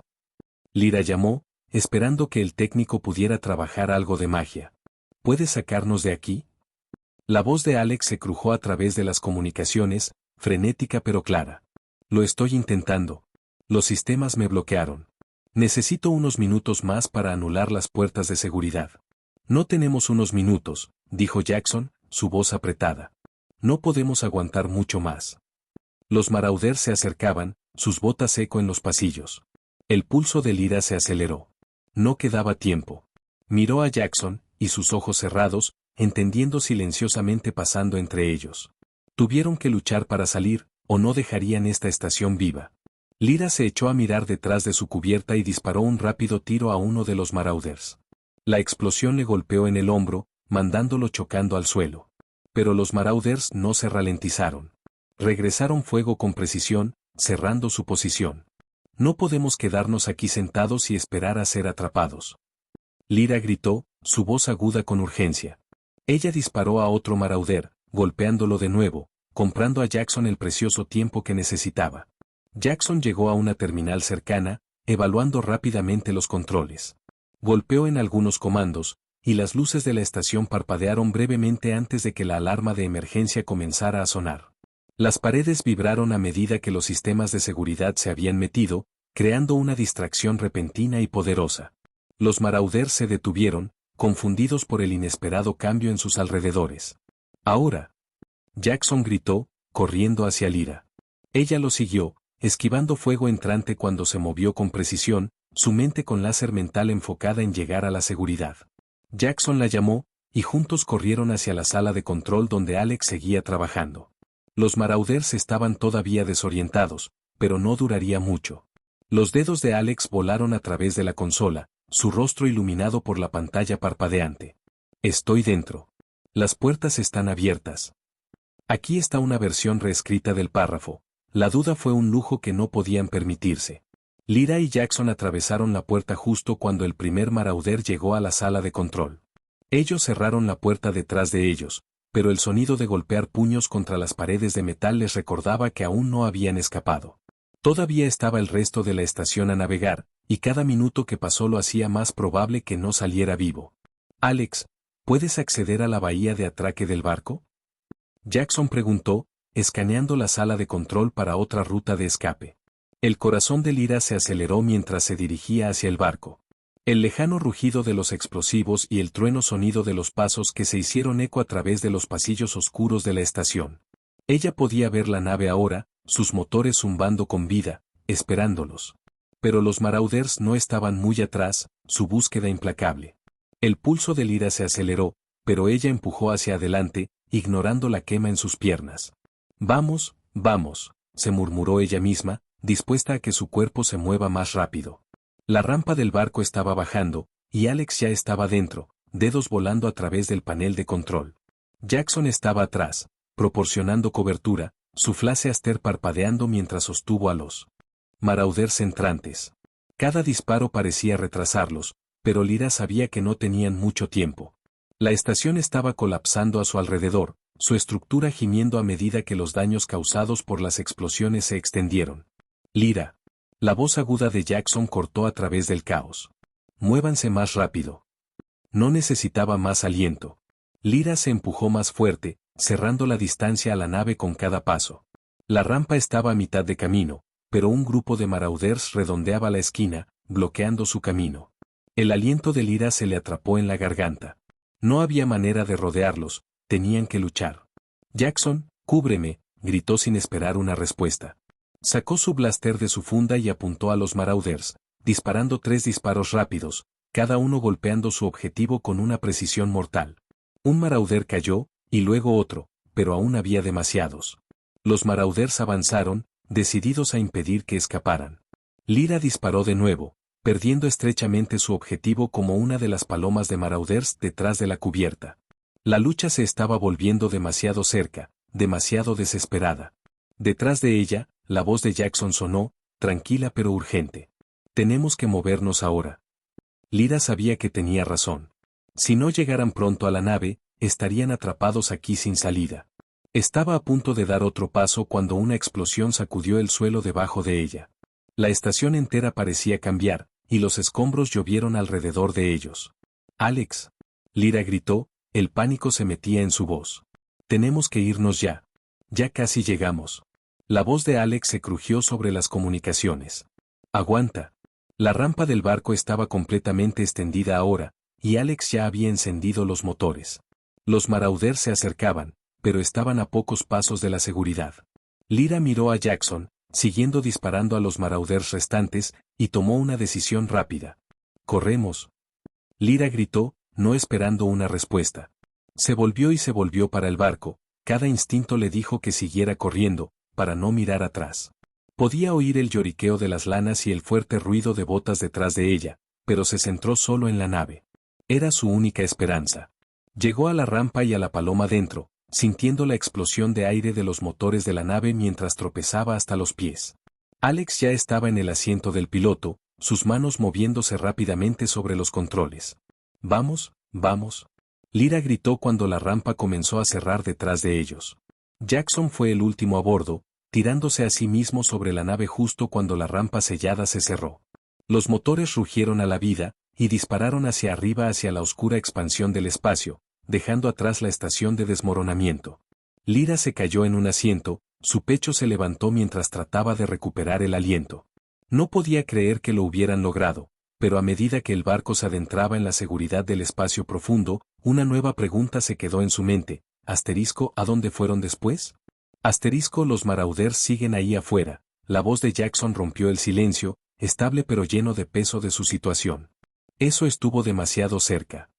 Lyra llamó, esperando que el técnico pudiera trabajar algo de magia. ¿Puedes sacarnos de aquí? La voz de Alex se crujó a través de las comunicaciones, frenética pero clara. Lo estoy intentando. Los sistemas me bloquearon. Necesito unos minutos más para anular las puertas de seguridad. No tenemos unos minutos, dijo Jackson, su voz apretada. No podemos aguantar mucho más. Los marauders se acercaban, sus botas eco en los pasillos. El pulso de Lyra se aceleró. No quedaba tiempo. Miró a Jackson, y sus ojos cerrados, entendiendo silenciosamente pasando entre ellos. Tuvieron que luchar para salir, o no dejarían esta estación viva. Lyra se echó a mirar detrás de su cubierta y disparó un rápido tiro a uno de los marauders. La explosión le golpeó en el hombro, mandándolo chocando al suelo. Pero los marauders no se ralentizaron. Regresaron fuego con precisión, cerrando su posición. No podemos quedarnos aquí sentados y esperar a ser atrapados. Lyra gritó, su voz aguda con urgencia. Ella disparó a otro marauder, golpeándolo de nuevo, comprando a Jackson el precioso tiempo que necesitaba. Jackson llegó a una terminal cercana, evaluando rápidamente los controles. Golpeó en algunos comandos, y las luces de la estación parpadearon brevemente antes de que la alarma de emergencia comenzara a sonar. Las paredes vibraron a medida que los sistemas de seguridad se habían metido, creando una distracción repentina y poderosa. Los marauders se detuvieron, confundidos por el inesperado cambio en sus alrededores. Ahora. Jackson gritó, corriendo hacia Lyra. Ella lo siguió, esquivando fuego entrante cuando se movió con precisión, su mente con láser mental enfocada en llegar a la seguridad. Jackson la llamó, y juntos corrieron hacia la sala de control donde Alex seguía trabajando. Los marauders estaban todavía desorientados, pero no duraría mucho. Los dedos de Alex volaron a través de la consola, su rostro iluminado por la pantalla parpadeante. Estoy dentro. Las puertas están abiertas. Aquí está una versión reescrita del párrafo. La duda fue un lujo que no podían permitirse. Lyra y Jackson atravesaron la puerta justo cuando el primer marauder llegó a la sala de control. Ellos cerraron la puerta detrás de ellos, pero el sonido de golpear puños contra las paredes de metal les recordaba que aún no habían escapado. Todavía estaba el resto de la estación a navegar, y cada minuto que pasó lo hacía más probable que no saliera vivo. Alex, ¿puedes acceder a la bahía de atraque del barco? Jackson preguntó, escaneando la sala de control para otra ruta de escape. El corazón de Lyra se aceleró mientras se dirigía hacia el barco. El lejano rugido de los explosivos y el trueno sonido de los pasos que se hicieron eco a través de los pasillos oscuros de la estación. Ella podía ver la nave ahora, sus motores zumbando con vida, esperándolos. Pero los Marauders no estaban muy atrás, su búsqueda implacable. El pulso de Lyra se aceleró, pero ella empujó hacia adelante, ignorando la quema en sus piernas. Vamos, vamos, se murmuró ella misma, dispuesta a que su cuerpo se mueva más rápido. La rampa del barco estaba bajando, y Alex ya estaba dentro, dedos volando a través del panel de control. Jackson estaba atrás, proporcionando cobertura, su flash Aster parpadeando mientras sostuvo a los Marauders entrantes. Cada disparo parecía retrasarlos, pero Lyra sabía que no tenían mucho tiempo. La estación estaba colapsando a su alrededor, su estructura gimiendo a medida que los daños causados por las explosiones se extendieron. Lyra. La voz aguda de Jackson cortó a través del caos. Muévanse más rápido. No necesitaba más aliento. Lyra se empujó más fuerte, cerrando la distancia a la nave con cada paso. La rampa estaba a mitad de camino, pero un grupo de Marauders redondeaba la esquina, bloqueando su camino. El aliento de Lyra se le atrapó en la garganta. No había manera de rodearlos, tenían que luchar. Jackson, cúbreme, gritó sin esperar una respuesta. Sacó su blaster de su funda y apuntó a los Marauders, disparando 3 disparos rápidos, cada uno golpeando su objetivo con una precisión mortal. Un Marauder cayó, y luego otro, pero aún había demasiados. Los Marauders avanzaron, decididos a impedir que escaparan. Lyra disparó de nuevo, perdiendo estrechamente su objetivo como una de las palomas de Marauders detrás de la cubierta. La lucha se estaba volviendo demasiado cerca, demasiado desesperada. Detrás de ella, la voz de Jackson sonó, tranquila pero urgente. Tenemos que movernos ahora. Lyra sabía que tenía razón. Si no llegaran pronto a la nave, estarían atrapados aquí sin salida. Estaba a punto de dar otro paso cuando una explosión sacudió el suelo debajo de ella. La estación entera parecía cambiar, y los escombros llovieron alrededor de ellos. Alex. Lyra gritó, el pánico se metía en su voz. Tenemos que irnos ya. Ya casi llegamos. La voz de Alex se crujió sobre las comunicaciones. Aguanta. La rampa del barco estaba completamente extendida ahora, y Alex ya había encendido los motores. Los Marauders se acercaban, pero estaban a pocos pasos de la seguridad. Lyra miró a Jackson, siguiendo disparando a los Marauders restantes, y tomó una decisión rápida. «¡Corremos!». Lyra gritó, no esperando una respuesta. Se volvió y se volvió para el barco, cada instinto le dijo que siguiera corriendo, para no mirar atrás. Podía oír el lloriqueo de las lanas y el fuerte ruido de botas detrás de ella, pero se centró solo en la nave. Era su única esperanza. Llegó a la rampa y a la paloma dentro, sintiendo la explosión de aire de los motores de la nave mientras tropezaba hasta los pies. Alex ya estaba en el asiento del piloto, sus manos moviéndose rápidamente sobre los controles. «Vamos, vamos». Lyra gritó cuando la rampa comenzó a cerrar detrás de ellos. Jackson fue el último a bordo, tirándose a sí mismo sobre la nave justo cuando la rampa sellada se cerró. Los motores rugieron a la vida, y dispararon hacia arriba hacia la oscura expansión del espacio, dejando atrás la estación de desmoronamiento. Lyra se cayó en un asiento, su pecho se levantó mientras trataba de recuperar el aliento. No podía creer que lo hubieran logrado, pero a medida que el barco se adentraba en la seguridad del espacio profundo, una nueva pregunta se quedó en su mente. ¿A dónde fueron después? Los Marauders siguen ahí afuera. La voz de Jackson rompió el silencio, estable pero lleno de peso de su situación. Eso estuvo demasiado cerca.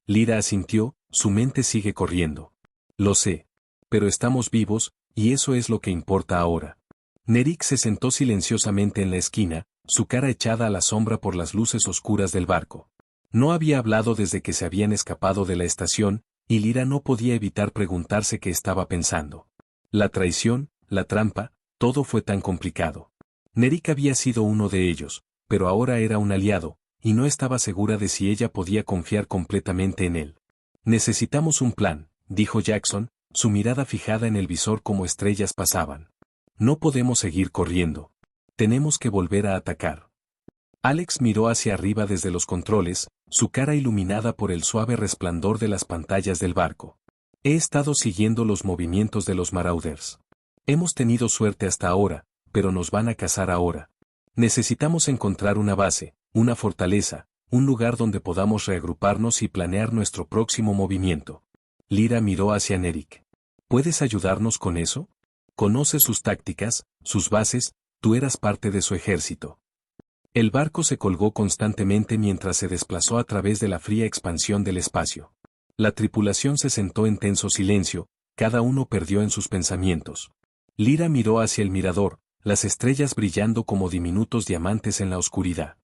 Lyra asintió, su mente sigue corriendo. Lo sé. Pero estamos vivos, y eso es lo que importa ahora. Nerik se sentó silenciosamente en la esquina, su cara echada a la sombra por las luces oscuras del barco. No había hablado desde que se habían escapado de la estación, Y Lyra no podía evitar preguntarse qué estaba pensando. La traición, la trampa, todo fue tan complicado. Nerik había sido uno de ellos, pero ahora era un aliado, y no estaba segura de si ella podía confiar completamente en él. Necesitamos un plan, dijo Jackson, su mirada fijada en el visor como estrellas pasaban. No podemos seguir corriendo. Tenemos que volver a atacar. Alex miró hacia arriba desde los controles, su cara iluminada por el suave resplandor de las pantallas del barco. He estado siguiendo los movimientos de los Marauders. Hemos tenido suerte hasta ahora, pero nos van a cazar ahora. Necesitamos encontrar una base, una fortaleza, un lugar donde podamos reagruparnos y planear nuestro próximo movimiento. Lyra miró hacia Nerik. ¿Puedes ayudarnos con eso? Conoces sus tácticas, sus bases, tú eras parte de su ejército. El barco se colgó constantemente mientras se desplazó a través de la fría expansión del espacio. La tripulación se sentó en tenso silencio, cada uno perdió en sus pensamientos. Lyra miró hacia el mirador, las estrellas brillando como diminutos diamantes en la oscuridad.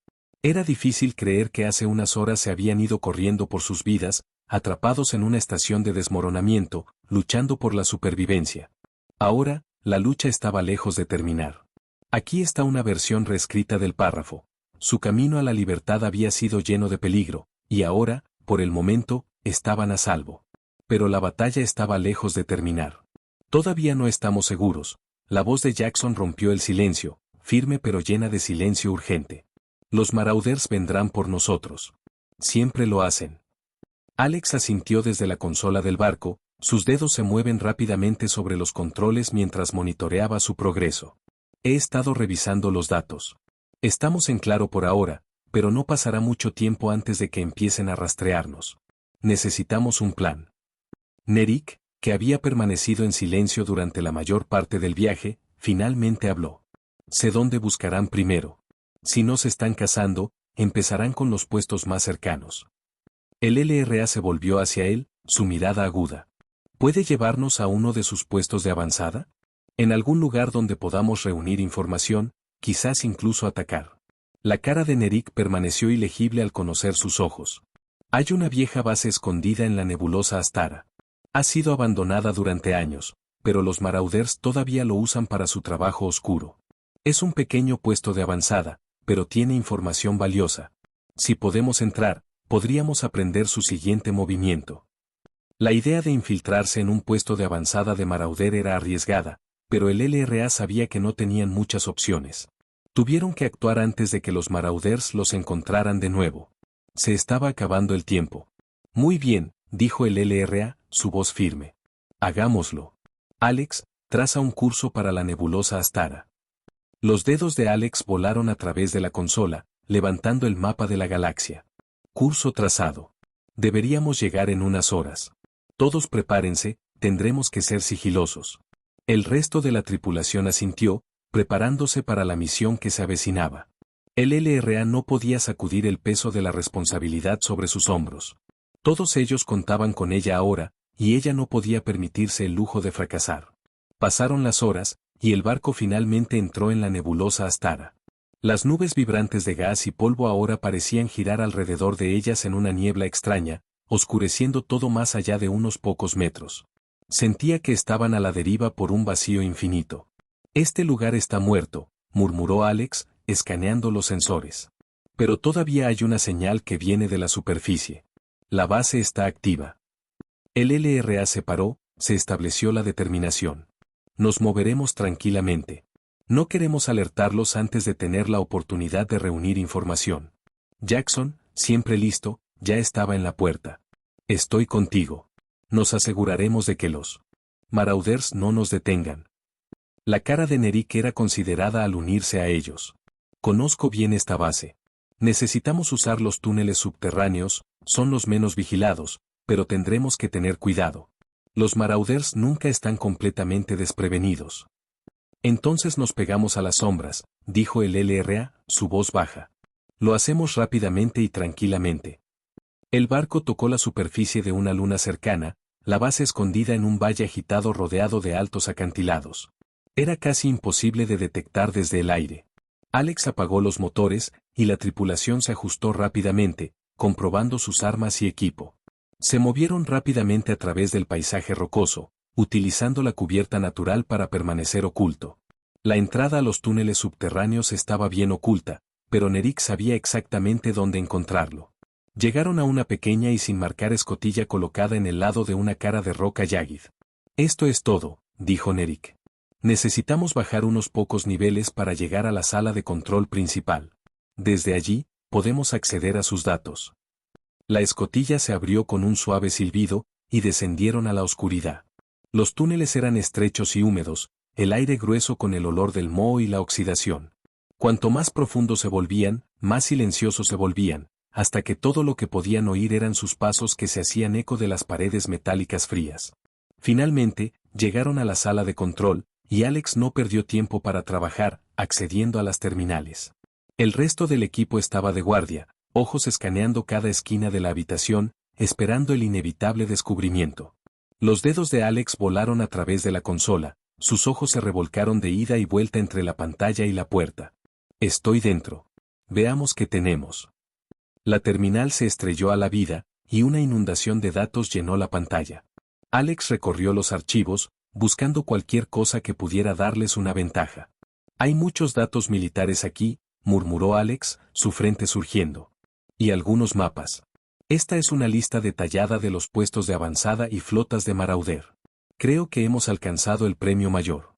Era difícil creer que hace unas horas se habían ido corriendo por sus vidas, atrapados en una estación de desmoronamiento, luchando por la supervivencia. Ahora, la lucha estaba lejos de terminar. Aquí está una versión reescrita del párrafo. Su camino a la libertad había sido lleno de peligro, y ahora, por el momento, estaban a salvo. Pero la batalla estaba lejos de terminar. Todavía no estamos seguros. La voz de Jackson rompió el silencio, firme pero llena de silencio urgente. Los Marauders vendrán por nosotros. Siempre lo hacen. Alex asintió desde la consola del barco, sus dedos se mueven rápidamente sobre los controles mientras monitoreaba su progreso. He estado revisando los datos. Estamos en claro por ahora, pero no pasará mucho tiempo antes de que empiecen a rastrearnos. Necesitamos un plan. Nerik, que había permanecido en silencio durante la mayor parte del viaje, finalmente habló. Sé dónde buscarán primero. Si no se están cazando, empezarán con los puestos más cercanos. El LRA se volvió hacia él, su mirada aguda. ¿Puede llevarnos a uno de sus puestos de avanzada? En algún lugar donde podamos reunir información, quizás incluso atacar. La cara de Nerik permaneció ilegible al conocer sus ojos. Hay una vieja base escondida en la nebulosa Astara. Ha sido abandonada durante años, pero los Marauders todavía lo usan para su trabajo oscuro. Es un pequeño puesto de avanzada, pero tiene información valiosa. Si podemos entrar, podríamos aprender su siguiente movimiento. La idea de infiltrarse en un puesto de avanzada de Marauder era arriesgada, pero el LRA sabía que no tenían muchas opciones. Tuvieron que actuar antes de que los Marauders los encontraran de nuevo. Se estaba acabando el tiempo. Muy bien, dijo el LRA, su voz firme. Hagámoslo. Alex, traza un curso para la nebulosa Astara. Los dedos de Alex volaron a través de la consola, levantando el mapa de la galaxia. Curso trazado. Deberíamos llegar en unas horas. Todos prepárense, tendremos que ser sigilosos. El resto de la tripulación asintió, preparándose para la misión que se avecinaba. El LRA no podía sacudir el peso de la responsabilidad sobre sus hombros. Todos ellos contaban con ella ahora, y ella no podía permitirse el lujo de fracasar. Pasaron las horas, y el barco finalmente entró en la nebulosa Astara. Las nubes vibrantes de gas y polvo ahora parecían girar alrededor de ellas en una niebla extraña, oscureciendo todo más allá de unos pocos metros. Sentía que estaban a la deriva por un vacío infinito. Este lugar está muerto, murmuró Alex, escaneando los sensores. Pero todavía hay una señal que viene de la superficie. La base está activa. El LRA se paró, se estableció la determinación. Nos moveremos tranquilamente. No queremos alertarlos antes de tener la oportunidad de reunir información. Jackson, siempre listo, ya estaba en la puerta. Estoy contigo. Nos aseguraremos de que los Marauders no nos detengan. La cara de Nerik era considerada al unirse a ellos. Conozco bien esta base. Necesitamos usar los túneles subterráneos, son los menos vigilados, pero tendremos que tener cuidado. Los Marauders nunca están completamente desprevenidos. Entonces nos pegamos a las sombras, dijo el LRA, su voz baja. Lo hacemos rápidamente y tranquilamente. El barco tocó la superficie de una luna cercana, la base escondida en un valle agitado rodeado de altos acantilados. Era casi imposible de detectar desde el aire. Alex apagó los motores, y la tripulación se ajustó rápidamente, comprobando sus armas y equipo. Se movieron rápidamente a través del paisaje rocoso, utilizando la cubierta natural para permanecer oculto. La entrada a los túneles subterráneos estaba bien oculta, pero Nerik sabía exactamente dónde encontrarlo. Llegaron a una pequeña y sin marcar escotilla colocada en el lado de una cara de roca Yagid. Esto es todo, dijo Nerik. Necesitamos bajar unos pocos niveles para llegar a la sala de control principal. Desde allí, podemos acceder a sus datos. La escotilla se abrió con un suave silbido, y descendieron a la oscuridad. Los túneles eran estrechos y húmedos, el aire grueso con el olor del moho y la oxidación. Cuanto más profundos se volvían, más silenciosos se volvían, hasta que todo lo que podían oír eran sus pasos que se hacían eco de las paredes metálicas frías. Finalmente, llegaron a la sala de control, y Alex no perdió tiempo para trabajar, accediendo a las terminales. El resto del equipo estaba de guardia, ojos escaneando cada esquina de la habitación, esperando el inevitable descubrimiento. Los dedos de Alex volaron a través de la consola, sus ojos se revolcaron de ida y vuelta entre la pantalla y la puerta. Estoy dentro. Veamos qué tenemos. La terminal se estrelló a la vida, y una inundación de datos llenó la pantalla. Alex recorrió los archivos, buscando cualquier cosa que pudiera darles una ventaja. Hay muchos datos militares aquí, murmuró Alex, su frente surgiendo. Y algunos mapas. Esta es una lista detallada de los puestos de avanzada y flotas de Marauder. Creo que hemos alcanzado el premio mayor.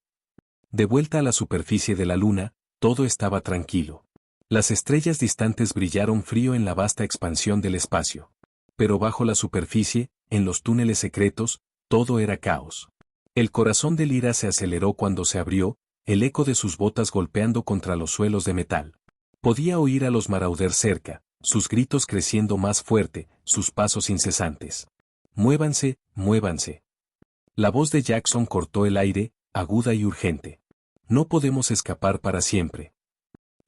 De vuelta a la superficie de la luna, todo estaba tranquilo. Las estrellas distantes brillaron frío en la vasta expansión del espacio. Pero bajo la superficie, en los túneles secretos, todo era caos. El corazón de Lyra se aceleró cuando se abrió, el eco de sus botas golpeando contra los suelos de metal. Podía oír a los Marauder cerca, sus gritos creciendo más fuerte, sus pasos incesantes. Muévanse, muévanse. La voz de Jackson cortó el aire, aguda y urgente. No podemos escapar para siempre.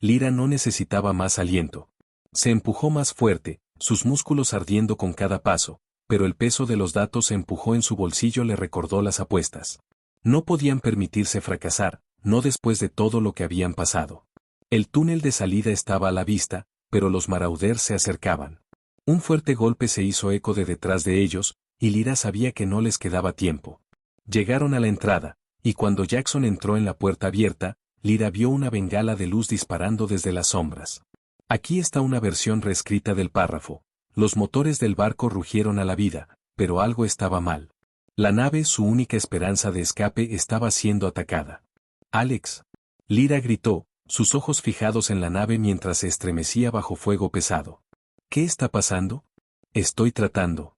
Lyra no necesitaba más aliento. Se empujó más fuerte, sus músculos ardiendo con cada paso, pero el peso de los datos se empujó en su bolsillo le recordó las apuestas. No podían permitirse fracasar, no después de todo lo que habían pasado. El túnel de salida estaba a la vista, pero los Marauder se acercaban. Un fuerte golpe se hizo eco de detrás de ellos, y Lyra sabía que no les quedaba tiempo. Llegaron a la entrada, y cuando Jackson entró en la puerta abierta, Lyra vio una bengala de luz disparando desde las sombras. Aquí está una versión reescrita del párrafo. Los motores del barco rugieron a la vida, pero algo estaba mal. La nave, su única esperanza de escape, estaba siendo atacada. Alex. Lyra gritó, sus ojos fijados en la nave mientras se estremecía bajo fuego pesado. ¿Qué está pasando? Estoy tratando.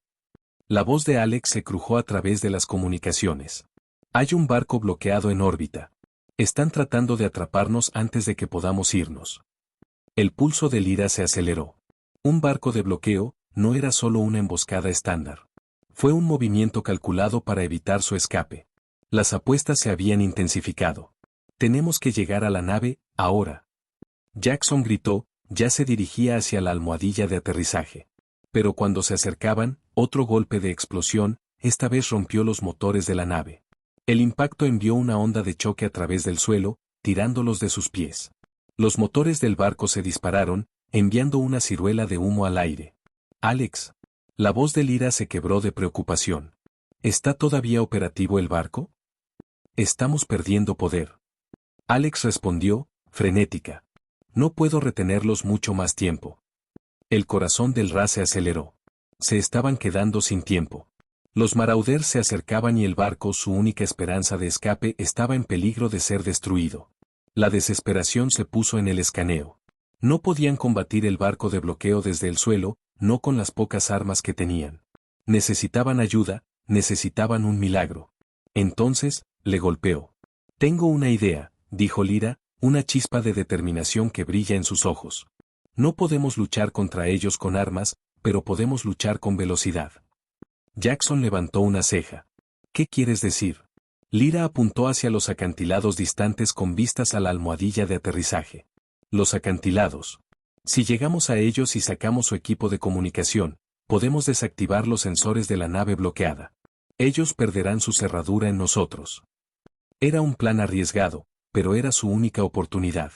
La voz de Alex se crujó a través de las comunicaciones. Hay un barco bloqueado en órbita. Están tratando de atraparnos antes de que podamos irnos. El pulso de Lyra se aceleró. Un barco de bloqueo no era solo una emboscada estándar. Fue un movimiento calculado para evitar su escape. Las apuestas se habían intensificado. Tenemos que llegar a la nave, ahora. Jackson gritó, ya se dirigía hacia la almohadilla de aterrizaje. Pero cuando se acercaban, otro golpe de explosión, esta vez rompió los motores de la nave. El impacto envió una onda de choque a través del suelo, tirándolos de sus pies. Los motores del barco se dispararon, enviando una ciruela de humo al aire. Alex. La voz de Lyra se quebró de preocupación. ¿Está todavía operativo el barco? Estamos perdiendo poder. Alex respondió, frenética. No puedo retenerlos mucho más tiempo. El corazón del Ra se aceleró. Se estaban quedando sin tiempo. Los Marauder se acercaban y el barco, su única esperanza de escape, estaba en peligro de ser destruido. La desesperación se puso en el escaneo. No podían combatir el barco de bloqueo desde el suelo, no con las pocas armas que tenían. Necesitaban ayuda, necesitaban un milagro. Entonces, le golpeó. Tengo una idea, dijo Lyra, una chispa de determinación que brilla en sus ojos. No podemos luchar contra ellos con armas, pero podemos luchar con velocidad. Jackson levantó una ceja. ¿Qué quieres decir? Lyra apuntó hacia los acantilados distantes con vistas a la almohadilla de aterrizaje. Los acantilados. Si llegamos a ellos y sacamos su equipo de comunicación, podemos desactivar los sensores de la nave bloqueada. Ellos perderán su cerradura en nosotros. Era un plan arriesgado, pero era su única oportunidad.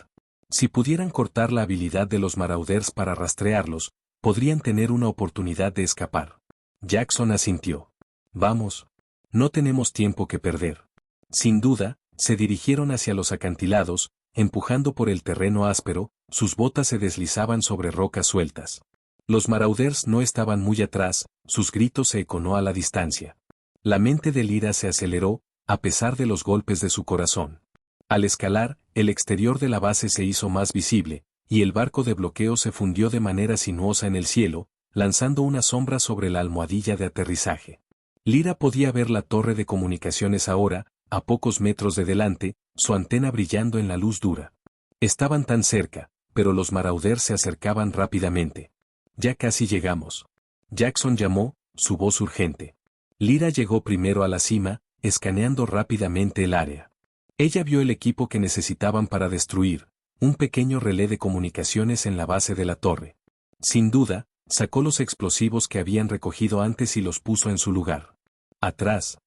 Si pudieran cortar la habilidad de los Marauders para rastrearlos, podrían tener una oportunidad de escapar. Jackson asintió. Vamos. No tenemos tiempo que perder. Sin duda, se dirigieron hacia los acantilados, empujando por el terreno áspero, sus botas se deslizaban sobre rocas sueltas. Los Marauders no estaban muy atrás, sus gritos se ecoó a la distancia. La mente de Lyra se aceleró, a pesar de los golpes de su corazón. Al escalar, el exterior de la base se hizo más visible, y el barco de bloqueo se fundió de manera sinuosa en el cielo, lanzando una sombra sobre la almohadilla de aterrizaje. Lyra podía ver la torre de comunicaciones ahora, a pocos metros de delante, su antena brillando en la luz dura. Estaban tan cerca, pero los Marauders se acercaban rápidamente. Ya casi llegamos. Jackson llamó, su voz urgente. Lyra llegó primero a la cima, escaneando rápidamente el área. Ella vio el equipo que necesitaban para destruir, un pequeño relé de comunicaciones en la base de la torre. Sin duda, sacó los explosivos que habían recogido antes y los puso en su lugar. Atrás.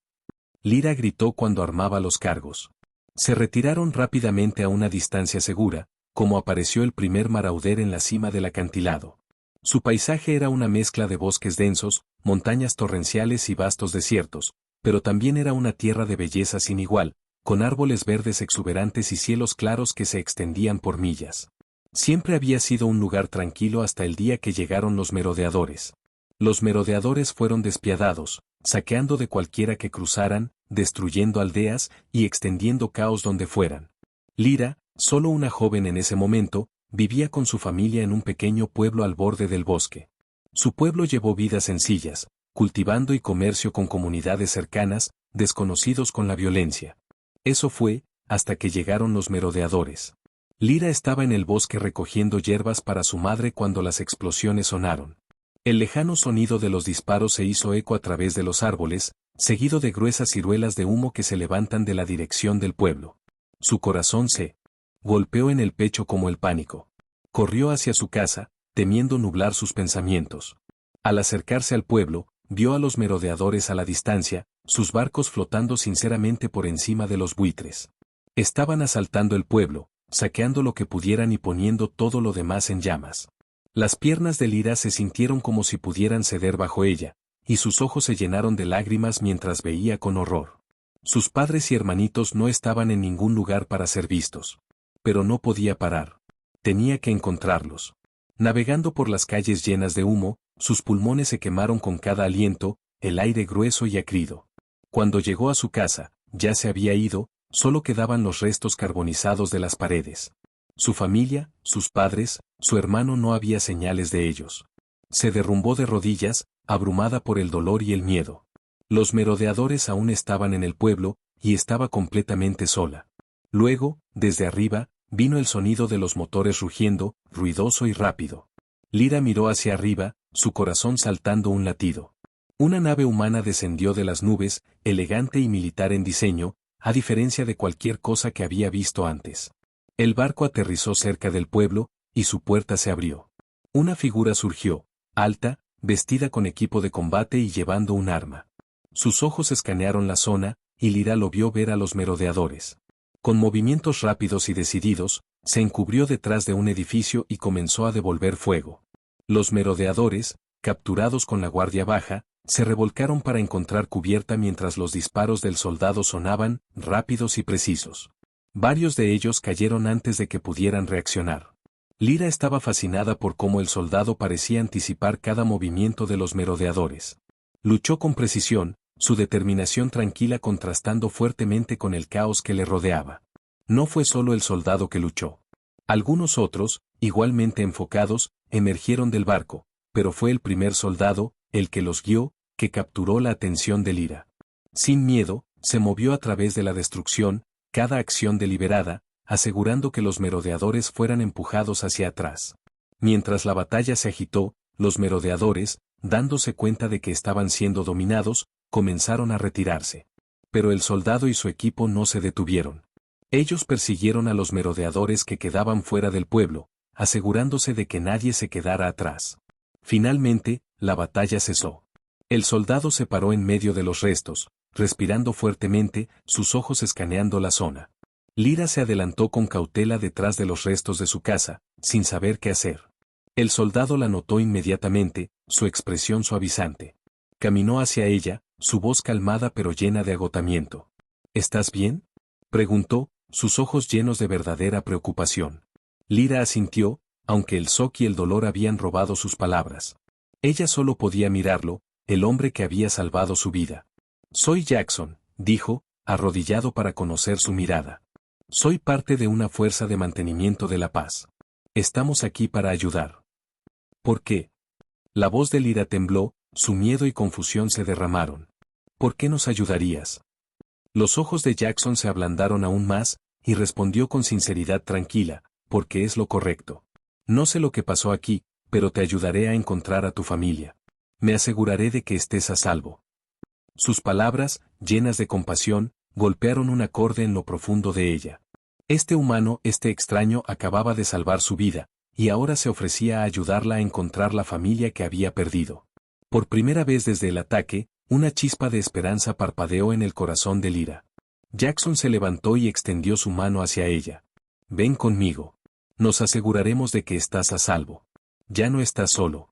Lyra gritó cuando armaba los cargos. Se retiraron rápidamente a una distancia segura, como apareció el primer marauder en la cima del acantilado. Su paisaje era una mezcla de bosques densos, montañas torrenciales y vastos desiertos, pero también era una tierra de belleza sin igual, con árboles verdes exuberantes y cielos claros que se extendían por millas. Siempre había sido un lugar tranquilo hasta el día que llegaron los merodeadores. Los merodeadores fueron despiadados, saqueando de cualquiera que cruzaran, destruyendo aldeas y extendiendo caos donde fueran. Lyra, solo una joven en ese momento, vivía con su familia en un pequeño pueblo al borde del bosque. Su pueblo llevó vidas sencillas, cultivando y comercio con comunidades cercanas, desconocidos con la violencia. Eso fue, hasta que llegaron los merodeadores. Lyra estaba en el bosque recogiendo hierbas para su madre cuando las explosiones sonaron. El lejano sonido de los disparos se hizo eco a través de los árboles, seguido de gruesas ciruelas de humo que se levantan de la dirección del pueblo. Su corazón se golpeó en el pecho como el pánico. Corrió hacia su casa, temiendo nublar sus pensamientos. Al acercarse al pueblo, vio a los merodeadores a la distancia, sus barcos flotando sinceramente por encima de los buitres. Estaban asaltando el pueblo, saqueando lo que pudieran y poniendo todo lo demás en llamas. Las piernas de Lyra se sintieron como si pudieran ceder bajo ella, y sus ojos se llenaron de lágrimas mientras veía con horror. Sus padres y hermanitos no estaban en ningún lugar para ser vistos. Pero no podía parar. Tenía que encontrarlos. Navegando por las calles llenas de humo, sus pulmones se quemaron con cada aliento, el aire grueso y acrido. Cuando llegó a su casa, ya se había ido, solo quedaban los restos carbonizados de las paredes. Su familia, sus padres, su hermano, no había señales de ellos. Se derrumbó de rodillas, abrumada por el dolor y el miedo. Los merodeadores aún estaban en el pueblo, y estaba completamente sola. Luego, desde arriba, vino el sonido de los motores rugiendo, ruidoso y rápido. Lyra miró hacia arriba, su corazón saltando un latido. Una nave humana descendió de las nubes, elegante y militar en diseño, a diferencia de cualquier cosa que había visto antes. El barco aterrizó cerca del pueblo, y su puerta se abrió. Una figura surgió, alta, vestida con equipo de combate y llevando un arma. Sus ojos escanearon la zona, y Lyra lo vio ver a los merodeadores. Con movimientos rápidos y decididos, se encubrió detrás de un edificio y comenzó a devolver fuego. Los merodeadores, capturados con la guardia baja, se revolcaron para encontrar cubierta mientras los disparos del soldado sonaban, rápidos y precisos. Varios de ellos cayeron antes de que pudieran reaccionar. Lyra estaba fascinada por cómo el soldado parecía anticipar cada movimiento de los merodeadores. Luchó con precisión, su determinación tranquila contrastando fuertemente con el caos que le rodeaba. No fue solo el soldado que luchó. Algunos otros, igualmente enfocados, emergieron del barco, pero fue el primer soldado, el que los guió, que capturó la atención de Lyra. Sin miedo, se movió a través de la destrucción, cada acción deliberada, asegurando que los merodeadores fueran empujados hacia atrás. Mientras la batalla se agitó, los merodeadores, dándose cuenta de que estaban siendo dominados, comenzaron a retirarse. Pero el soldado y su equipo no se detuvieron. Ellos persiguieron a los merodeadores que quedaban fuera del pueblo, asegurándose de que nadie se quedara atrás. Finalmente, la batalla cesó. El soldado se paró en medio de los restos, respirando fuertemente, sus ojos escaneando la zona. Lyra se adelantó con cautela detrás de los restos de su casa, sin saber qué hacer. El soldado la notó inmediatamente, su expresión suavizante. Caminó hacia ella, su voz calmada pero llena de agotamiento. ¿Estás bien?, preguntó, sus ojos llenos de verdadera preocupación. Lyra asintió, aunque el shock y el dolor habían robado sus palabras. Ella solo podía mirarlo, el hombre que había salvado su vida. Soy Jackson, dijo, arrodillado para conocer su mirada. Soy parte de una fuerza de mantenimiento de la paz. Estamos aquí para ayudar. ¿Por qué? La voz de Lyra tembló, su miedo y confusión se derramaron. ¿Por qué nos ayudarías? Los ojos de Jackson se ablandaron aún más, y respondió con sinceridad tranquila, porque es lo correcto. No sé lo que pasó aquí, pero te ayudaré a encontrar a tu familia. Me aseguraré de que estés a salvo. Sus palabras, llenas de compasión, golpearon un acorde en lo profundo de ella. Este humano, este extraño, acababa de salvar su vida, y ahora se ofrecía a ayudarla a encontrar la familia que había perdido. Por primera vez desde el ataque, una chispa de esperanza parpadeó en el corazón de Lyra. Jackson se levantó y extendió su mano hacia ella. Ven conmigo. Nos aseguraremos de que estás a salvo. Ya no estás solo.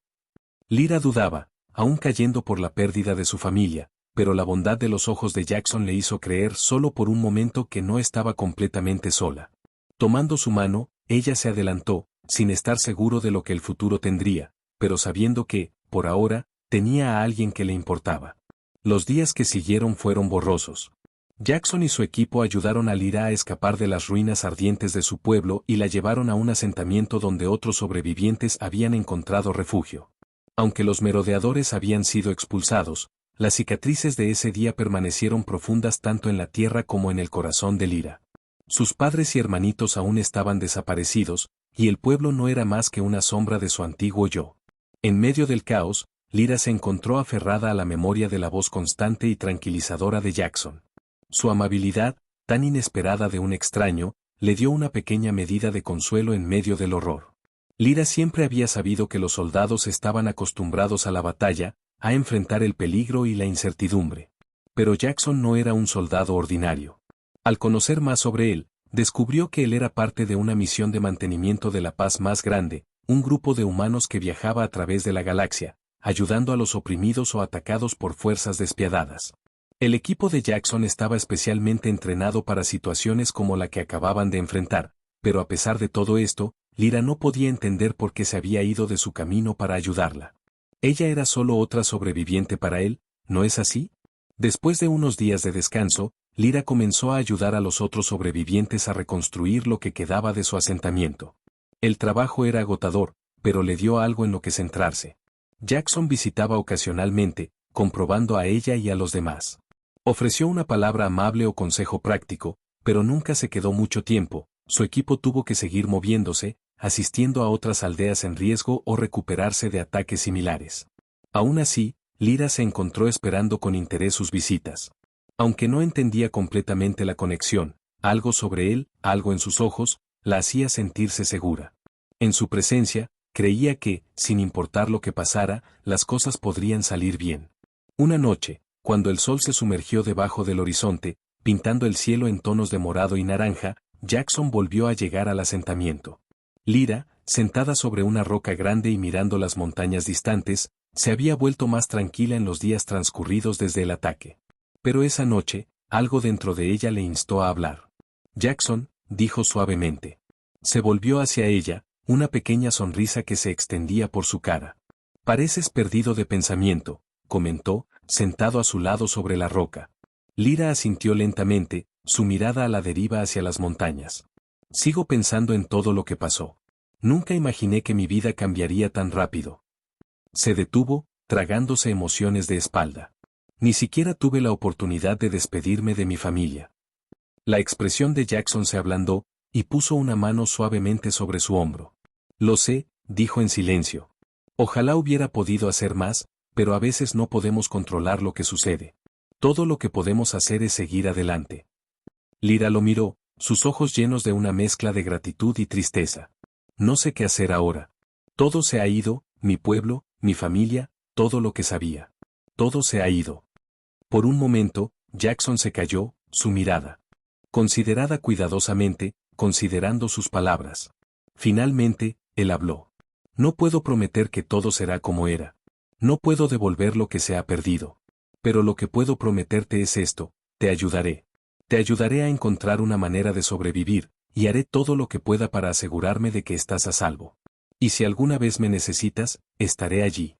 Lyra dudaba, aún cayendo por la pérdida de su familia, pero la bondad de los ojos de Jackson le hizo creer solo por un momento que no estaba completamente sola. Tomando su mano, ella se adelantó, sin estar seguro de lo que el futuro tendría, pero sabiendo que, por ahora, tenía a alguien que le importaba. Los días que siguieron fueron borrosos. Jackson y su equipo ayudaron a Lyra a escapar de las ruinas ardientes de su pueblo y la llevaron a un asentamiento donde otros sobrevivientes habían encontrado refugio. Aunque los merodeadores habían sido expulsados, las cicatrices de ese día permanecieron profundas tanto en la tierra como en el corazón de Lyra. Sus padres y hermanitos aún estaban desaparecidos, y el pueblo no era más que una sombra de su antiguo yo. En medio del caos, Lyra se encontró aferrada a la memoria de la voz constante y tranquilizadora de Jackson. Su amabilidad, tan inesperada de un extraño, le dio una pequeña medida de consuelo en medio del horror. Lyra siempre había sabido que los soldados estaban acostumbrados a la batalla, a enfrentar el peligro y la incertidumbre. Pero Jackson no era un soldado ordinario. Al conocer más sobre él, descubrió que él era parte de una misión de mantenimiento de la paz más grande, un grupo de humanos que viajaba a través de la galaxia, ayudando a los oprimidos o atacados por fuerzas despiadadas. El equipo de Jackson estaba especialmente entrenado para situaciones como la que acababan de enfrentar, pero a pesar de todo esto, Lyra no podía entender por qué se había ido de su camino para ayudarla. Ella era solo otra sobreviviente para él, ¿no es así? Después de unos días de descanso, Lyra comenzó a ayudar a los otros sobrevivientes a reconstruir lo que quedaba de su asentamiento. El trabajo era agotador, pero le dio algo en lo que centrarse. Jackson visitaba ocasionalmente, comprobando a ella y a los demás. Ofreció una palabra amable o consejo práctico, pero nunca se quedó mucho tiempo. Su equipo tuvo que seguir moviéndose, asistiendo a otras aldeas en riesgo o recuperarse de ataques similares. Aún así, Lyra se encontró esperando con interés sus visitas. Aunque no entendía completamente la conexión, algo sobre él, algo en sus ojos, la hacía sentirse segura. En su presencia, creía que, sin importar lo que pasara, las cosas podrían salir bien. Una noche, cuando el sol se sumergió debajo del horizonte, pintando el cielo en tonos de morado y naranja, Jackson volvió a llegar al asentamiento. Lyra, sentada sobre una roca grande y mirando las montañas distantes, se había vuelto más tranquila en los días transcurridos desde el ataque. Pero esa noche, algo dentro de ella le instó a hablar. Jackson, dijo suavemente. Se volvió hacia ella, una pequeña sonrisa que se extendía por su cara. Pareces perdido de pensamiento, comentó, sentado a su lado sobre la roca. Lyra asintió lentamente, su mirada a la deriva hacia las montañas. Sigo pensando en todo lo que pasó. Nunca imaginé que mi vida cambiaría tan rápido. Se detuvo, tragándose emociones de espalda. Ni siquiera tuve la oportunidad de despedirme de mi familia. La expresión de Jackson se ablandó, y puso una mano suavemente sobre su hombro. Lo sé, dijo en silencio. Ojalá hubiera podido hacer más, pero a veces no podemos controlar lo que sucede. Todo lo que podemos hacer es seguir adelante. Lyra lo miró, sus ojos llenos de una mezcla de gratitud y tristeza. No sé qué hacer ahora. Todo se ha ido, mi pueblo, mi familia, todo lo que sabía. Todo se ha ido. Por un momento, Jackson se calló, su mirada considerada cuidadosamente, considerando sus palabras. Finalmente, él habló. No puedo prometer que todo será como era. No puedo devolver lo que se ha perdido. Pero lo que puedo prometerte es esto, te ayudaré. Te ayudaré a encontrar una manera de sobrevivir, y haré todo lo que pueda para asegurarme de que estás a salvo. Y si alguna vez me necesitas, estaré allí.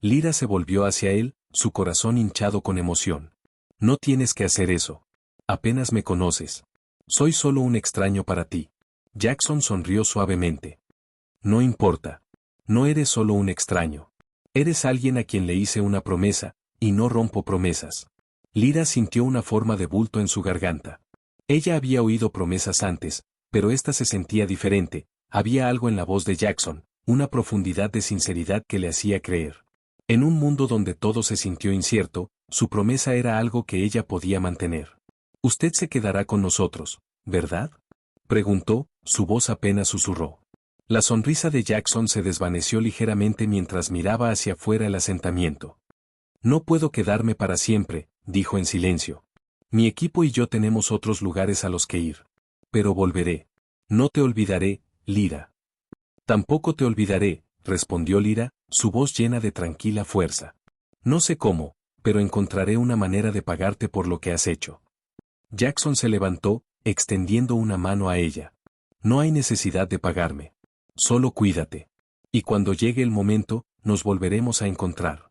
Lyra se volvió hacia él, su corazón hinchado con emoción. No tienes que hacer eso. Apenas me conoces. Soy solo un extraño para ti. Jackson sonrió suavemente. No importa. No eres solo un extraño. Eres alguien a quien le hice una promesa, y no rompo promesas. Lyra sintió una forma de bulto en su garganta. Ella había oído promesas antes, pero esta se sentía diferente, había algo en la voz de Jackson, una profundidad de sinceridad que le hacía creer. En un mundo donde todo se sintió incierto, su promesa era algo que ella podía mantener. «Usted se quedará con nosotros, ¿verdad?», preguntó, su voz apenas susurró. La sonrisa de Jackson se desvaneció ligeramente mientras miraba hacia afuera el asentamiento. «No puedo quedarme para siempre», dijo en silencio. «Mi equipo y yo tenemos otros lugares a los que ir. Pero volveré. No te olvidaré, Lyra». «Tampoco te olvidaré», respondió Lyra, su voz llena de tranquila fuerza. «No sé cómo, pero encontraré una manera de pagarte por lo que has hecho». Jackson se levantó, extendiendo una mano a ella. «No hay necesidad de pagarme. Solo cuídate. Y cuando llegue el momento, nos volveremos a encontrar».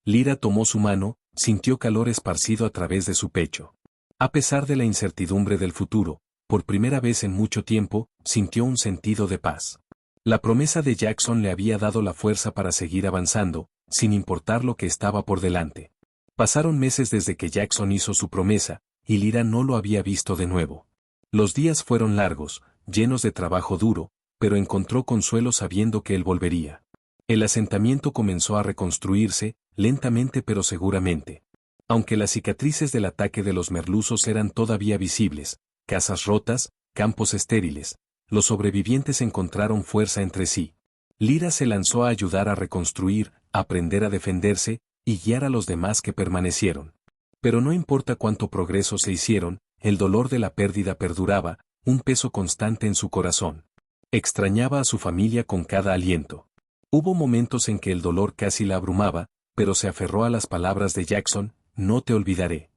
Lyra tomó su mano, sintió calor esparcido a través de su pecho. A pesar de la incertidumbre del futuro, por primera vez en mucho tiempo, sintió un sentido de paz. La promesa de Jackson le había dado la fuerza para seguir avanzando, sin importar lo que estaba por delante. Pasaron meses desde que Jackson hizo su promesa, y Lyra no lo había visto de nuevo. Los días fueron largos, llenos de trabajo duro, pero encontró consuelo sabiendo que él volvería. El asentamiento comenzó a reconstruirse, lentamente pero seguramente. Aunque las cicatrices del ataque de los merluzos eran todavía visibles, casas rotas, campos estériles, los sobrevivientes encontraron fuerza entre sí. Lyra se lanzó a ayudar a reconstruir, a aprender a defenderse, y guiar a los demás que permanecieron. Pero no importa cuánto progreso se hicieron, el dolor de la pérdida perduraba, un peso constante en su corazón. Extrañaba a su familia con cada aliento. Hubo momentos en que el dolor casi la abrumaba, pero se aferró a las palabras de Jackson, «No te olvidaré».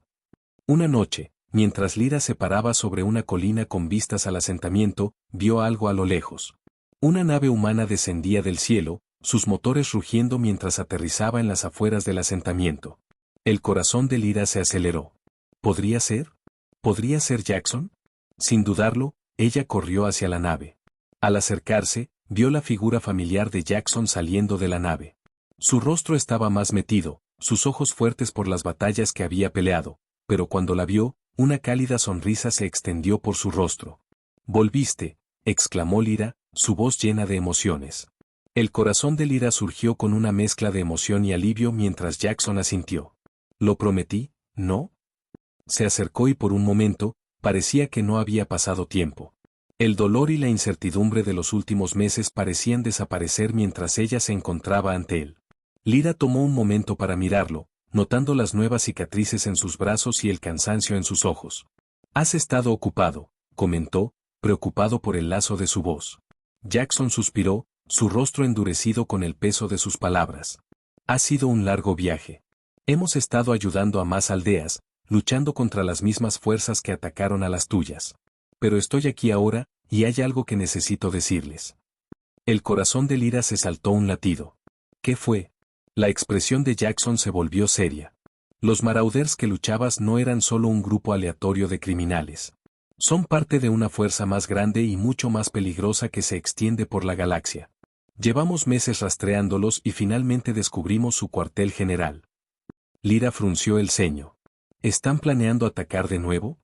Una noche, mientras Lyra se paraba sobre una colina con vistas al asentamiento, vio algo a lo lejos. Una nave humana descendía del cielo, sus motores rugiendo mientras aterrizaba en las afueras del asentamiento. El corazón de Lyra se aceleró. ¿Podría ser? ¿Podría ser Jackson? Sin dudarlo, ella corrió hacia la nave. Al acercarse, vio la figura familiar de Jackson saliendo de la nave. Su rostro estaba más metido, sus ojos fuertes por las batallas que había peleado, pero cuando la vio, una cálida sonrisa se extendió por su rostro. «Volviste», exclamó Lyra, su voz llena de emociones. El corazón de Lyra surgió con una mezcla de emoción y alivio mientras Jackson asintió. «¿Lo prometí, no?». Se acercó y por un momento, parecía que no había pasado tiempo. El dolor y la incertidumbre de los últimos meses parecían desaparecer mientras ella se encontraba ante él. Lyra tomó un momento para mirarlo, notando las nuevas cicatrices en sus brazos y el cansancio en sus ojos. «Has estado ocupado», comentó, preocupado por el lazo de su voz. Jackson suspiró, su rostro endurecido con el peso de sus palabras. «Ha sido un largo viaje. Hemos estado ayudando a más aldeas, luchando contra las mismas fuerzas que atacaron a las tuyas. Pero estoy aquí ahora, y hay algo que necesito decirles». El corazón de Lyra se saltó un latido. «¿Qué fue?». La expresión de Jackson se volvió seria. «Los Marauders que luchabas no eran solo un grupo aleatorio de criminales. Son parte de una fuerza más grande y mucho más peligrosa que se extiende por la galaxia. Llevamos meses rastreándolos y finalmente descubrimos su cuartel general». Lyra frunció el ceño. «¿Están planeando atacar de nuevo?».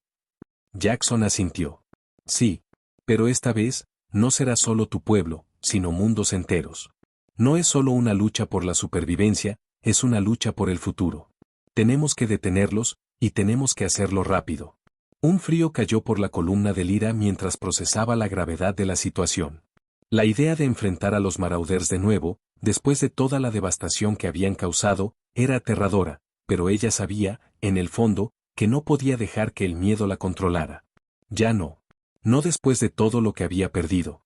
Jackson asintió. «Sí. Pero esta vez, no será solo tu pueblo, sino mundos enteros. No es solo una lucha por la supervivencia, es una lucha por el futuro. Tenemos que detenerlos, y tenemos que hacerlo rápido». Un frío cayó por la columna de Lyra mientras procesaba la gravedad de la situación. La idea de enfrentar a los Marauders de nuevo, después de toda la devastación que habían causado, era aterradora, pero ella sabía, en el fondo, que no podía dejar que el miedo la controlara. Ya no. No después de todo lo que había perdido.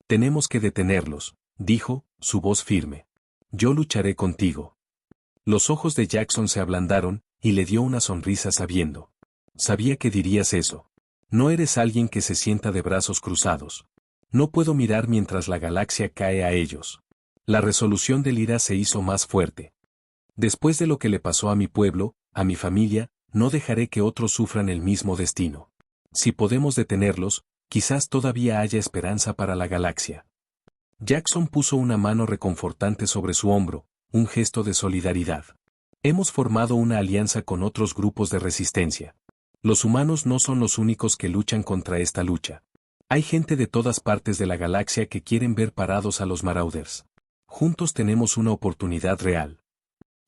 «Tenemos que detenerlos», dijo, su voz firme. Yo lucharé contigo. Los ojos de Jackson se ablandaron, y le dio una sonrisa sabiendo. Sabía que dirías eso. No eres alguien que se sienta de brazos cruzados. No puedo mirar mientras la galaxia cae a ellos. La resolución de Lyra se hizo más fuerte. Después de lo que le pasó a mi pueblo, a mi familia, no dejaré que otros sufran el mismo destino. Si podemos detenerlos, quizás todavía haya esperanza para la galaxia. Jackson puso una mano reconfortante sobre su hombro, un gesto de solidaridad. Hemos formado una alianza con otros grupos de resistencia. Los humanos no son los únicos que luchan contra esta lucha. Hay gente de todas partes de la galaxia que quieren ver parados a los Marauders. Juntos tenemos una oportunidad real.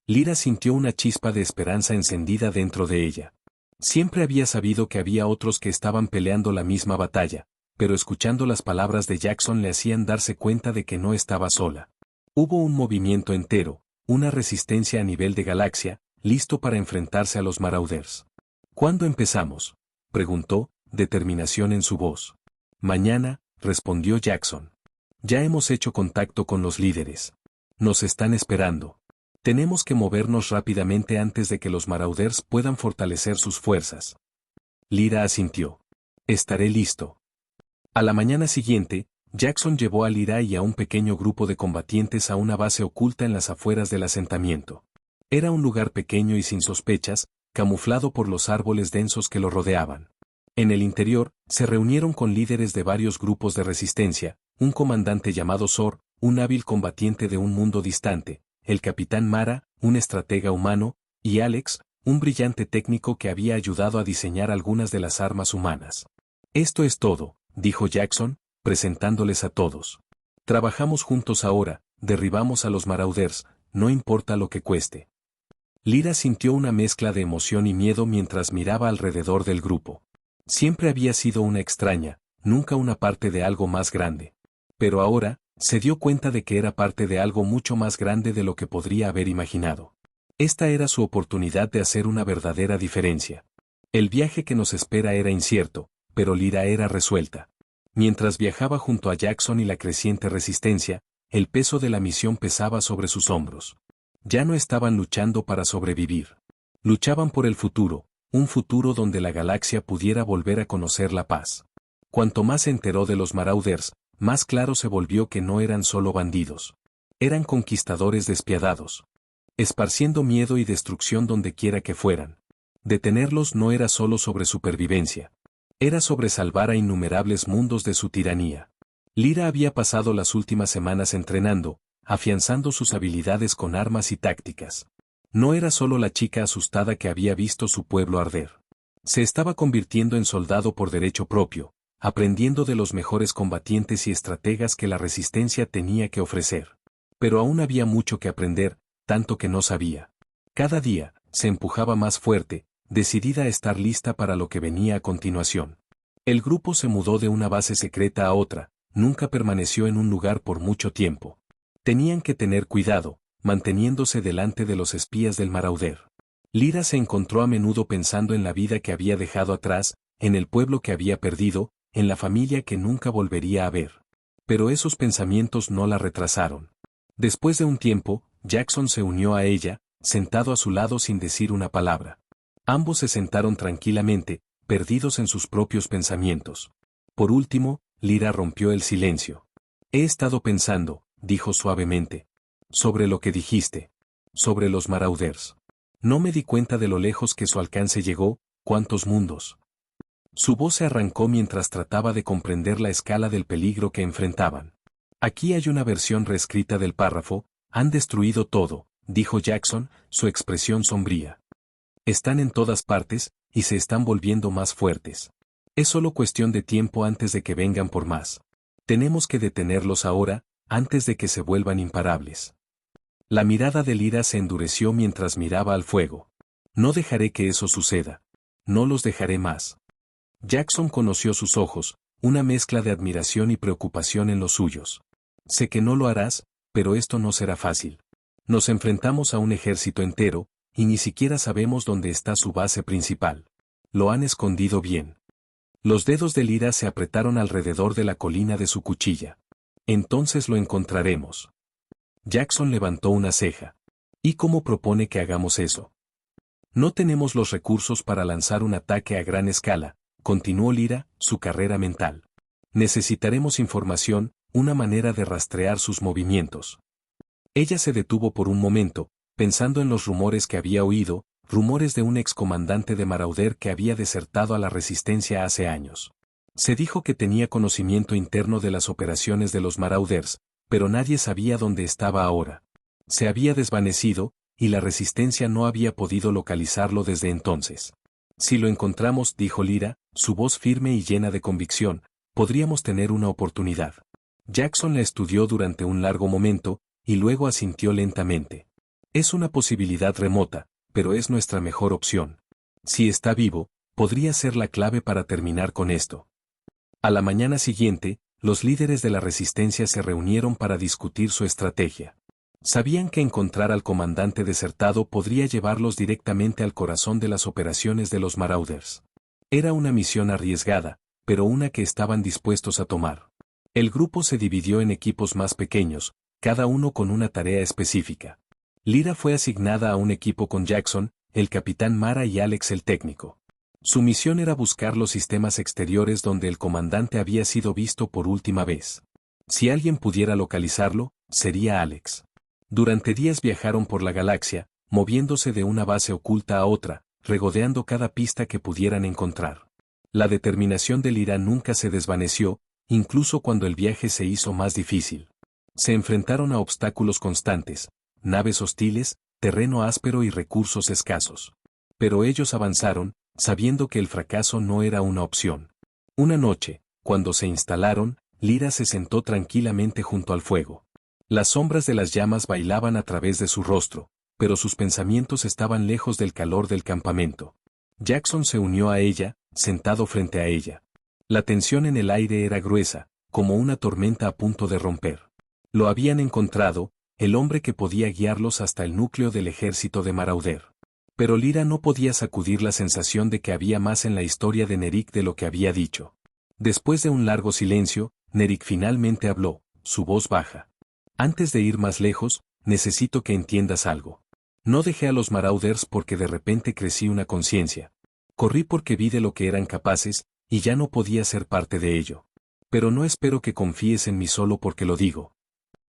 Lyra sintió una chispa de esperanza encendida dentro de ella. Siempre había sabido que había otros que estaban peleando la misma batalla, pero escuchando las palabras de Jackson le hacían darse cuenta de que no estaba sola. Hubo un movimiento entero, una resistencia a nivel de galaxia, listo para enfrentarse a los Marauders. ¿Cuándo empezamos?, preguntó, determinación en su voz. Mañana, respondió Jackson. Ya hemos hecho contacto con los líderes. Nos están esperando. Tenemos que movernos rápidamente antes de que los Marauders puedan fortalecer sus fuerzas. Lyra asintió. Estaré listo. A la mañana siguiente, Jackson llevó a Lyra y a un pequeño grupo de combatientes a una base oculta en las afueras del asentamiento. Era un lugar pequeño y sin sospechas, camuflado por los árboles densos que lo rodeaban. En el interior, se reunieron con líderes de varios grupos de resistencia, un comandante llamado Zor, un hábil combatiente de un mundo distante, el capitán Mara, un estratega humano, y Alex, un brillante técnico que había ayudado a diseñar algunas de las armas humanas. Esto es todo, dijo Jackson, presentándoles a todos. Trabajamos juntos ahora, derribamos a los Marauders, no importa lo que cueste. Lyra sintió una mezcla de emoción y miedo mientras miraba alrededor del grupo. Siempre había sido una extraña, nunca una parte de algo más grande. Pero ahora, se dio cuenta de que era parte de algo mucho más grande de lo que podría haber imaginado. Esta era su oportunidad de hacer una verdadera diferencia. El viaje que nos espera era incierto, pero Lyra era resuelta. Mientras viajaba junto a Jackson y la creciente resistencia, el peso de la misión pesaba sobre sus hombros. Ya no estaban luchando para sobrevivir. Luchaban por el futuro, un futuro donde la galaxia pudiera volver a conocer la paz. Cuanto más se enteró de los Marauders, más claro se volvió que no eran solo bandidos. Eran conquistadores despiadados. Esparciendo miedo y destrucción donde quiera que fueran. Detenerlos no era solo sobre supervivencia. Era sobre salvar a innumerables mundos de su tiranía. Lyra había pasado las últimas semanas entrenando, afianzando sus habilidades con armas y tácticas. No era solo la chica asustada que había visto su pueblo arder. Se estaba convirtiendo en soldado por derecho propio, aprendiendo de los mejores combatientes y estrategas que la resistencia tenía que ofrecer. Pero aún había mucho que aprender, tanto que no sabía. Cada día, se empujaba más fuerte, decidida a estar lista para lo que venía a continuación. El grupo se mudó de una base secreta a otra, nunca permaneció en un lugar por mucho tiempo. Tenían que tener cuidado, manteniéndose delante de los espías del Marauder. Lyra se encontró a menudo pensando en la vida que había dejado atrás, en el pueblo que había perdido, en la familia que nunca volvería a ver. Pero esos pensamientos no la retrasaron. Después de un tiempo, Jackson se unió a ella, sentado a su lado sin decir una palabra. Ambos se sentaron tranquilamente, perdidos en sus propios pensamientos. Por último, Lyra rompió el silencio. He estado pensando, dijo suavemente, sobre lo que dijiste. Sobre los Marauders. No me di cuenta de lo lejos que su alcance llegó, cuántos mundos. Su voz se arrancó mientras trataba de comprender la escala del peligro que enfrentaban. Aquí hay una versión reescrita del párrafo, han destruido todo, dijo Jackson, su expresión sombría. Están en todas partes, y se están volviendo más fuertes. Es solo cuestión de tiempo antes de que vengan por más. Tenemos que detenerlos ahora, antes de que se vuelvan imparables. La mirada de Lyra se endureció mientras miraba al fuego. No dejaré que eso suceda. No los dejaré más. Jackson conoció sus ojos, una mezcla de admiración y preocupación en los suyos. Sé que no lo harás, pero esto no será fácil. Nos enfrentamos a un ejército entero, y ni siquiera sabemos dónde está su base principal. Lo han escondido bien. Los dedos de Lyra se apretaron alrededor de la colina de su cuchilla. Entonces lo encontraremos. Jackson levantó una ceja. ¿Y cómo propone que hagamos eso? No tenemos los recursos para lanzar un ataque a gran escala, continuó Lyra, su carrera mental. Necesitaremos información, una manera de rastrear sus movimientos. Ella se detuvo por un momento, pensando en los rumores que había oído, rumores de un excomandante de Marauder que había desertado a la Resistencia hace años. Se dijo que tenía conocimiento interno de las operaciones de los Marauders, pero nadie sabía dónde estaba ahora. Se había desvanecido, y la Resistencia no había podido localizarlo desde entonces. Si lo encontramos, dijo Lyra, su voz firme y llena de convicción, podríamos tener una oportunidad. Jackson la estudió durante un largo momento, y luego asintió lentamente. Es una posibilidad remota, pero es nuestra mejor opción. Si está vivo, podría ser la clave para terminar con esto. A la mañana siguiente, los líderes de la Resistencia se reunieron para discutir su estrategia. Sabían que encontrar al comandante desertado podría llevarlos directamente al corazón de las operaciones de los Marauders. Era una misión arriesgada, pero una que estaban dispuestos a tomar. El grupo se dividió en equipos más pequeños, cada uno con una tarea específica. Lyra fue asignada a un equipo con Jackson, el capitán Mara y Alex el técnico. Su misión era buscar los sistemas exteriores donde el comandante había sido visto por última vez. Si alguien pudiera localizarlo, sería Alex. Durante días viajaron por la galaxia, moviéndose de una base oculta a otra, regodeando cada pista que pudieran encontrar. La determinación de Lyra nunca se desvaneció, incluso cuando el viaje se hizo más difícil. Se enfrentaron a obstáculos constantes, naves hostiles, terreno áspero y recursos escasos. Pero ellos avanzaron, sabiendo que el fracaso no era una opción. Una noche, cuando se instalaron, Lyra se sentó tranquilamente junto al fuego. Las sombras de las llamas bailaban a través de su rostro, pero sus pensamientos estaban lejos del calor del campamento. Jackson se unió a ella, sentado frente a ella. La tensión en el aire era gruesa, como una tormenta a punto de romper. Lo habían encontrado, el hombre que podía guiarlos hasta el núcleo del ejército de Marauder. Pero Lyra no podía sacudir la sensación de que había más en la historia de Nerik de lo que había dicho. Después de un largo silencio, Nerik finalmente habló, su voz baja. Antes de ir más lejos, necesito que entiendas algo. No dejé a los Marauders porque de repente crecí una conciencia. Corrí porque vi de lo que eran capaces, y ya no podía ser parte de ello. Pero no espero que confíes en mí solo porque lo digo.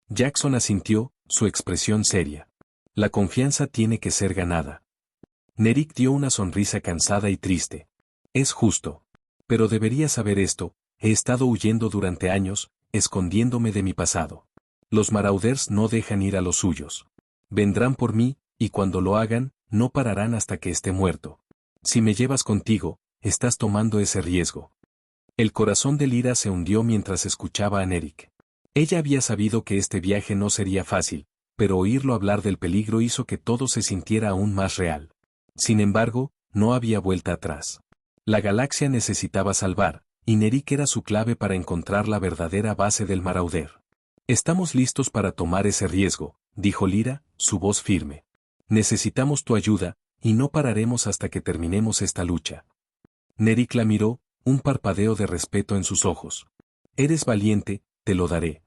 Jackson asintió, su expresión seria. La confianza tiene que ser ganada. Nerik dio una sonrisa cansada y triste. Es justo. Pero deberías saber esto, he estado huyendo durante años, escondiéndome de mi pasado. Los Marauders no dejan ir a los suyos. Vendrán por mí, y cuando lo hagan, no pararán hasta que esté muerto. Si me llevas contigo, estás tomando ese riesgo. El corazón de Lyra se hundió mientras escuchaba a Nerik. Ella había sabido que este viaje no sería fácil, pero oírlo hablar del peligro hizo que todo se sintiera aún más real. Sin embargo, no había vuelta atrás. La galaxia necesitaba salvar, y Nerik era su clave para encontrar la verdadera base del Marauder. Estamos listos para tomar ese riesgo, dijo Lyra, su voz firme. Necesitamos tu ayuda, y no pararemos hasta que terminemos esta lucha. Nerik la miró, un parpadeo de respeto en sus ojos. Eres valiente, te lo daré.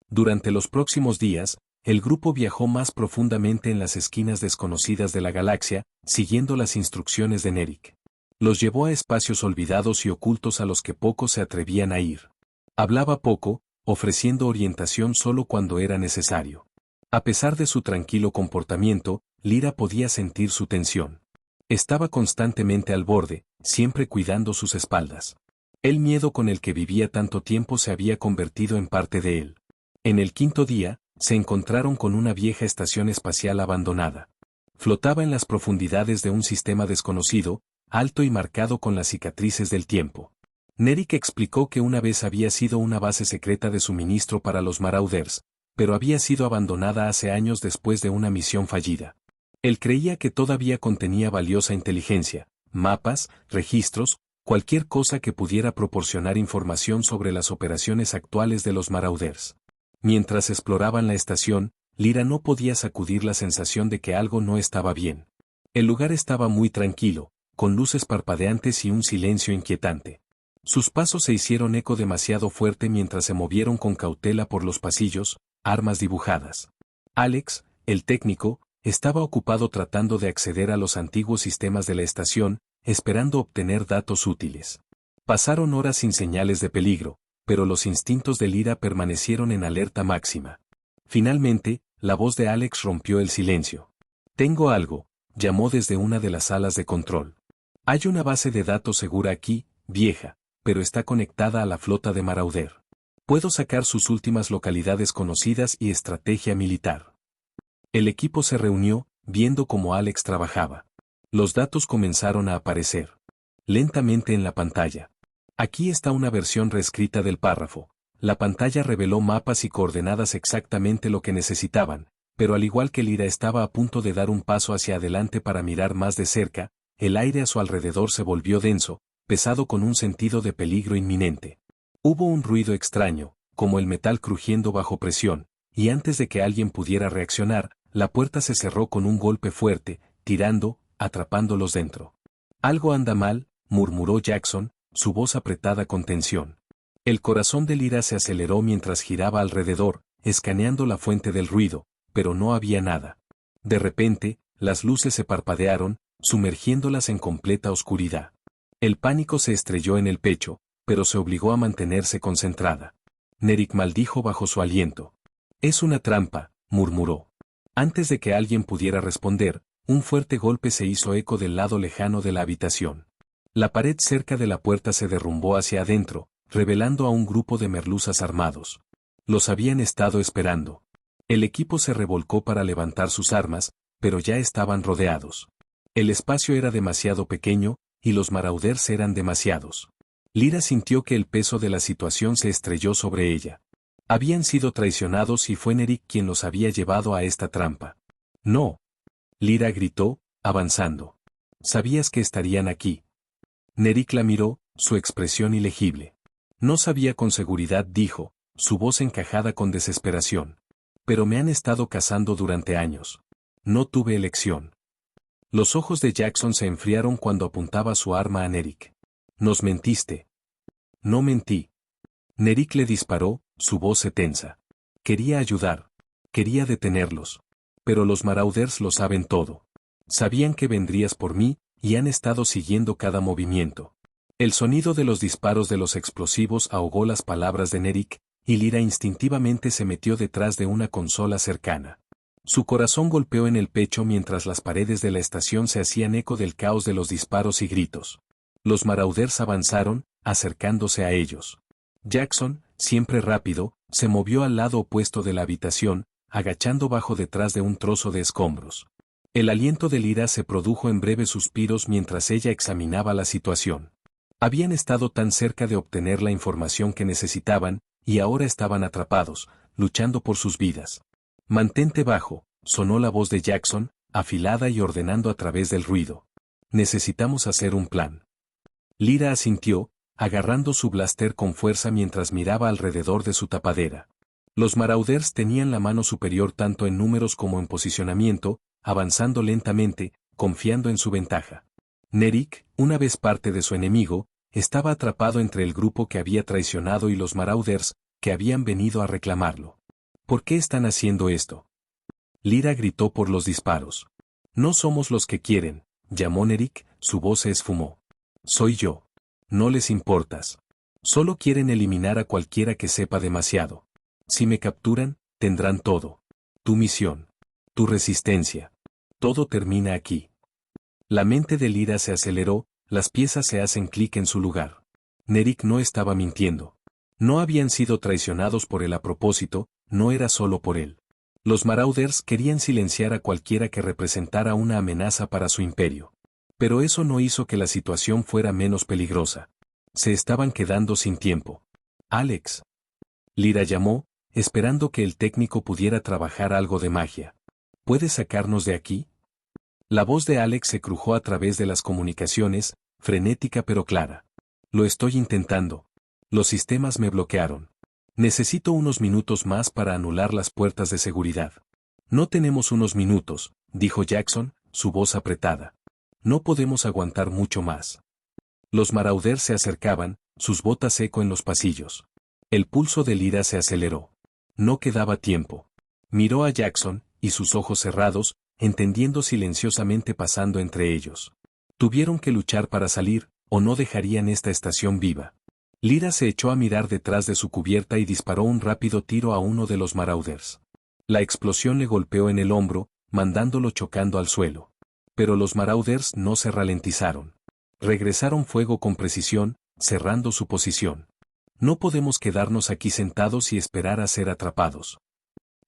Durante los próximos días, el grupo viajó más profundamente en las esquinas desconocidas de la galaxia, siguiendo las instrucciones de Nerik. Los llevó a espacios olvidados y ocultos a los que pocos se atrevían a ir. Hablaba poco, ofreciendo orientación solo cuando era necesario. A pesar de su tranquilo comportamiento, Lyra podía sentir su tensión. Estaba constantemente al borde, siempre cuidando sus espaldas. El miedo con el que vivía tanto tiempo se había convertido en parte de él. En el quinto día, se encontraron con una vieja estación espacial abandonada. Flotaba en las profundidades de un sistema desconocido, alto y marcado con las cicatrices del tiempo. Nerik explicó que una vez había sido una base secreta de suministro para los Marauders, pero había sido abandonada hace años después de una misión fallida. Él creía que todavía contenía valiosa inteligencia, mapas, registros, cualquier cosa que pudiera proporcionar información sobre las operaciones actuales de los Marauders. Mientras exploraban la estación, Lyra no podía sacudir la sensación de que algo no estaba bien. El lugar estaba muy tranquilo, con luces parpadeantes y un silencio inquietante. Sus pasos se hicieron eco demasiado fuerte mientras se movieron con cautela por los pasillos, armas dibujadas. Alex, el técnico, estaba ocupado tratando de acceder a los antiguos sistemas de la estación, esperando obtener datos útiles. Pasaron horas sin señales de peligro, pero los instintos de Lyra permanecieron en alerta máxima. Finalmente, la voz de Alex rompió el silencio. «Tengo algo», llamó desde una de las salas de control. «Hay una base de datos segura aquí, vieja, pero está conectada a la flota de Marauder. Puedo sacar sus últimas localidades conocidas y estrategia militar». El equipo se reunió, viendo cómo Alex trabajaba. Los datos comenzaron a aparecer lentamente en la pantalla. Aquí está una versión reescrita del párrafo. La pantalla reveló mapas y coordenadas exactamente lo que necesitaban, pero al igual que Lyra estaba a punto de dar un paso hacia adelante para mirar más de cerca, el aire a su alrededor se volvió denso, pesado con un sentido de peligro inminente. Hubo un ruido extraño, como el metal crujiendo bajo presión, y antes de que alguien pudiera reaccionar, la puerta se cerró con un golpe fuerte, atrapándolos dentro. «Algo anda mal», murmuró Jackson, su voz apretada con tensión. El corazón de Lyra se aceleró mientras giraba alrededor, escaneando la fuente del ruido, pero no había nada. De repente, las luces se parpadearon, sumergiéndolas en completa oscuridad. El pánico se estrelló en el pecho, pero se obligó a mantenerse concentrada. Nerik maldijo bajo su aliento. «Es una trampa», murmuró. Antes de que alguien pudiera responder, un fuerte golpe se hizo eco del lado lejano de la habitación. La pared cerca de la puerta se derrumbó hacia adentro, revelando a un grupo de merluzas armados. Los habían estado esperando. El equipo se revolcó para levantar sus armas, pero ya estaban rodeados. El espacio era demasiado pequeño, y los marauders eran demasiados. Lyra sintió que el peso de la situación se estrelló sobre ella. Habían sido traicionados y fue Nerik quien los había llevado a esta trampa. «No», Lyra gritó, avanzando. «¿Sabías que estarían aquí?» Nerik la miró, su expresión ilegible. «No sabía con seguridad», dijo, su voz encajada con desesperación. «Pero me han estado cazando durante años. No tuve elección». Los ojos de Jackson se enfriaron cuando apuntaba su arma a Nerik. «Nos mentiste». «No mentí». Nerik le disparó, su voz se tensa. «Quería ayudar. Quería detenerlos. Pero los marauders lo saben todo. Sabían que vendrías por mí, y han estado siguiendo cada movimiento». El sonido de los disparos de los explosivos ahogó las palabras de Nerik, y Lyra instintivamente se metió detrás de una consola cercana. Su corazón golpeó en el pecho mientras las paredes de la estación se hacían eco del caos de los disparos y gritos. Los marauders avanzaron, acercándose a ellos. Jackson, siempre rápido, se movió al lado opuesto de la habitación, agachando bajo detrás de un trozo de escombros. El aliento de Lyra se produjo en breves suspiros mientras ella examinaba la situación. Habían estado tan cerca de obtener la información que necesitaban, y ahora estaban atrapados, luchando por sus vidas. «Mantente bajo», sonó la voz de Jackson, afilada y ordenando a través del ruido. «Necesitamos hacer un plan». Lyra asintió, agarrando su blaster con fuerza mientras miraba alrededor de su tapadera. Los marauders tenían la mano superior tanto en números como en posicionamiento, avanzando lentamente, confiando en su ventaja. Nerik, una vez parte de su enemigo, estaba atrapado entre el grupo que había traicionado y los marauders, que habían venido a reclamarlo. «¿Por qué están haciendo esto?». Lyra gritó por los disparos. «No somos los que quieren», llamó Nerik, su voz se esfumó. «Soy yo. No les importas. Solo quieren eliminar a cualquiera que sepa demasiado. Si me capturan, tendrán todo. Tu misión. Tu resistencia. Todo termina aquí». La mente de Lyra se aceleró, las piezas se hacen clic en su lugar. Nerik no estaba mintiendo. No habían sido traicionados por él a propósito, no era solo por él. Los marauders querían silenciar a cualquiera que representara una amenaza para su imperio. Pero eso no hizo que la situación fuera menos peligrosa. Se estaban quedando sin tiempo. «Alex». Lyra llamó, esperando que el técnico pudiera trabajar algo de magia. «¿Puedes sacarnos de aquí?». La voz de Alex se crujó a través de las comunicaciones, frenética pero clara. «Lo estoy intentando. Los sistemas me bloquearon. Necesito unos minutos más para anular las puertas de seguridad». «No tenemos unos minutos», dijo Jackson, su voz apretada. «No podemos aguantar mucho más». Los marauders se acercaban, sus botas eco en los pasillos. El pulso de Lyra se aceleró. No quedaba tiempo. Miró a Jackson, y sus ojos cerrados, entendiendo silenciosamente pasando entre ellos. Tuvieron que luchar para salir, o no dejarían esta estación viva. Lyra se echó a mirar detrás de su cubierta y disparó un rápido tiro a uno de los Marauders. La explosión le golpeó en el hombro, mandándolo chocando al suelo. Pero los Marauders no se ralentizaron. Regresaron fuego con precisión, cerrando su posición. No podemos quedarnos aquí sentados y esperar a ser atrapados.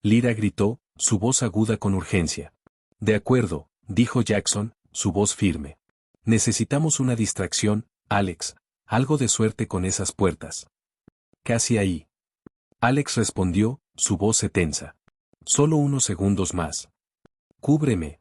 Lyra gritó, su voz aguda con urgencia. De acuerdo, dijo Jackson, su voz firme. Necesitamos una distracción, Alex, algo de suerte con esas puertas. Casi ahí. Alex respondió, su voz se tensa. Solo unos segundos más. Cúbreme.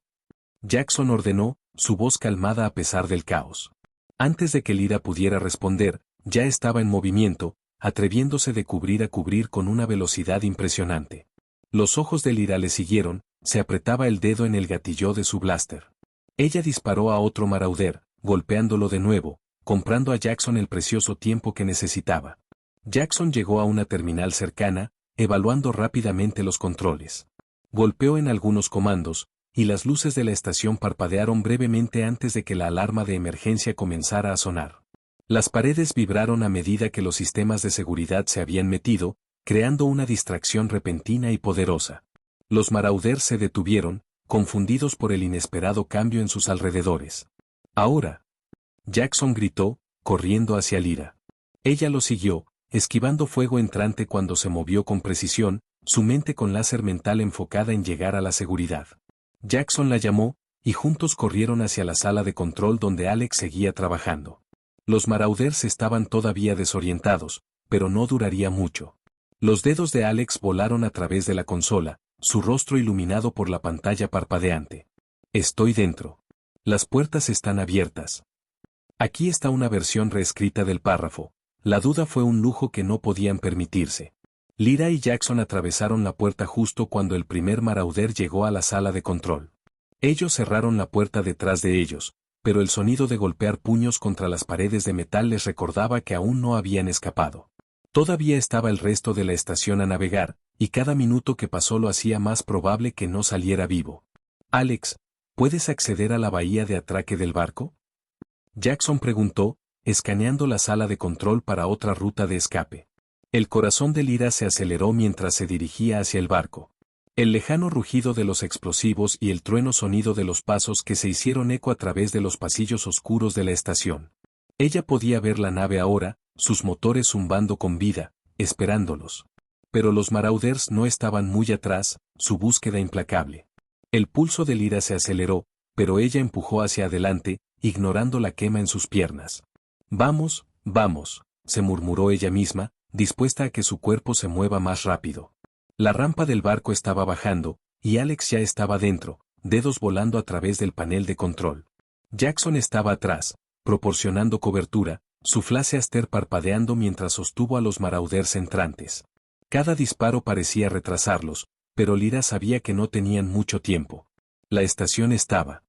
Jackson ordenó, su voz calmada a pesar del caos. Antes de que Lyra pudiera responder, ya estaba en movimiento, atreviéndose de cubrir a cubrir con una velocidad impresionante. Los ojos de Lyra le siguieron, se apretaba el dedo en el gatillo de su blaster. Ella disparó a otro Marauder, golpeándolo de nuevo, comprando a Jackson el precioso tiempo que necesitaba. Jackson llegó a una terminal cercana, evaluando rápidamente los controles. Golpeó en algunos comandos, y las luces de la estación parpadearon brevemente antes de que la alarma de emergencia comenzara a sonar. Las paredes vibraron a medida que los sistemas de seguridad se habían metido, creando una distracción repentina y poderosa. Los Marauders se detuvieron, confundidos por el inesperado cambio en sus alrededores. Ahora. Jackson gritó, corriendo hacia Lyra. Ella lo siguió, esquivando fuego entrante cuando se movió con precisión, su mente con láser mental enfocada en llegar a la seguridad. Jackson la llamó, y juntos corrieron hacia la sala de control donde Alex seguía trabajando. Los Marauders estaban todavía desorientados, pero no duraría mucho. Los dedos de Alex volaron a través de la consola, su rostro iluminado por la pantalla parpadeante. Estoy dentro. Las puertas están abiertas. Aquí está una versión reescrita del párrafo. La duda fue un lujo que no podían permitirse. Lyra y Jackson atravesaron la puerta justo cuando el primer Marauder llegó a la sala de control. Ellos cerraron la puerta detrás de ellos, pero el sonido de golpear puños contra las paredes de metal les recordaba que aún no habían escapado. Todavía estaba el resto de la estación a navegar, y cada minuto que pasó lo hacía más probable que no saliera vivo. Alex, ¿puedes acceder a la bahía de atraque del barco? Jackson preguntó, escaneando la sala de control para otra ruta de escape. El corazón de Lyra se aceleró mientras se dirigía hacia el barco. El lejano rugido de los explosivos y el trueno sonido de los pasos que se hicieron eco a través de los pasillos oscuros de la estación. Ella podía ver la nave ahora, sus motores zumbando con vida, esperándolos. Pero los Marauders no estaban muy atrás, su búsqueda implacable. El pulso de Lyra se aceleró, pero ella empujó hacia adelante, ignorando la quema en sus piernas. Vamos, vamos, se murmuró ella misma, dispuesta a que su cuerpo se mueva más rápido. La rampa del barco estaba bajando, y Alex ya estaba dentro, dedos volando a través del panel de control. Jackson estaba atrás, proporcionando cobertura, su flasher parpadeando mientras sostuvo a los Marauders entrantes. Cada disparo parecía retrasarlos, pero Lyra sabía que no tenían mucho tiempo. La estación estaba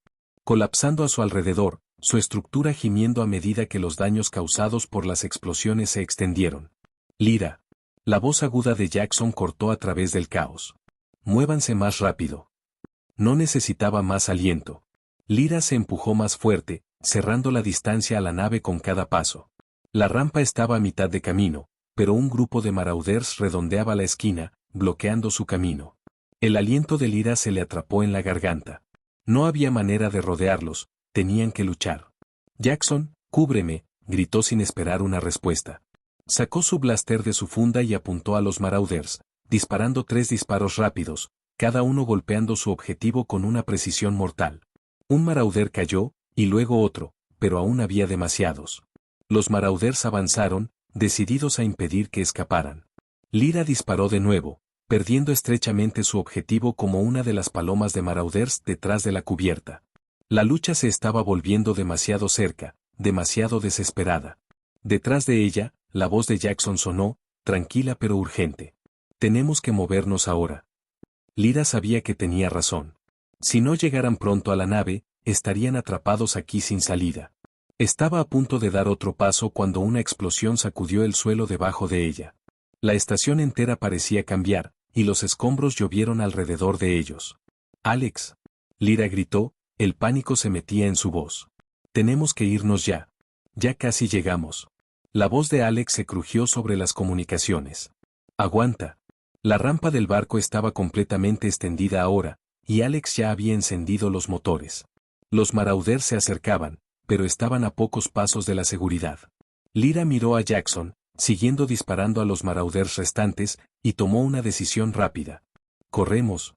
colapsando a su alrededor, su estructura gimiendo a medida que los daños causados por las explosiones se extendieron. Lyra. La voz aguda de Jackson cortó a través del caos. Muévanse más rápido. No necesitaba más aliento. Lyra se empujó más fuerte, cerrando la distancia a la nave con cada paso. La rampa estaba a mitad de camino, pero un grupo de Marauders redondeaba la esquina, bloqueando su camino. El aliento de Lyra se le atrapó en la garganta. No había manera de rodearlos, tenían que luchar. Jackson, cúbreme, gritó sin esperar una respuesta. Sacó su blaster de su funda y apuntó a los Marauders, disparando 3 disparos rápidos, cada uno golpeando su objetivo con una precisión mortal. Un Marauder cayó, y luego otro, pero aún había demasiados. Los Marauders avanzaron, decididos a impedir que escaparan. Lyra disparó de nuevo, perdiendo estrechamente su objetivo como una de las palomas de Marauders detrás de la cubierta. La lucha se estaba volviendo demasiado cerca, demasiado desesperada. Detrás de ella, la voz de Jackson sonó, tranquila pero urgente. Tenemos que movernos ahora. Lyra sabía que tenía razón. Si no llegaran pronto a la nave, estarían atrapados aquí sin salida. Estaba a punto de dar otro paso cuando una explosión sacudió el suelo debajo de ella. La estación entera parecía cambiar, y los escombros llovieron alrededor de ellos. Alex. Lyra gritó, el pánico se metía en su voz. Tenemos que irnos ya. Ya casi llegamos. La voz de Alex se crujió sobre las comunicaciones. Aguanta. La rampa del barco estaba completamente extendida ahora, y Alex ya había encendido los motores. Los Marauders se acercaban, pero estaban a pocos pasos de la seguridad. Lyra miró a Jackson, siguiendo disparando a los Marauders restantes, y tomó una decisión rápida. «¡Corremos!».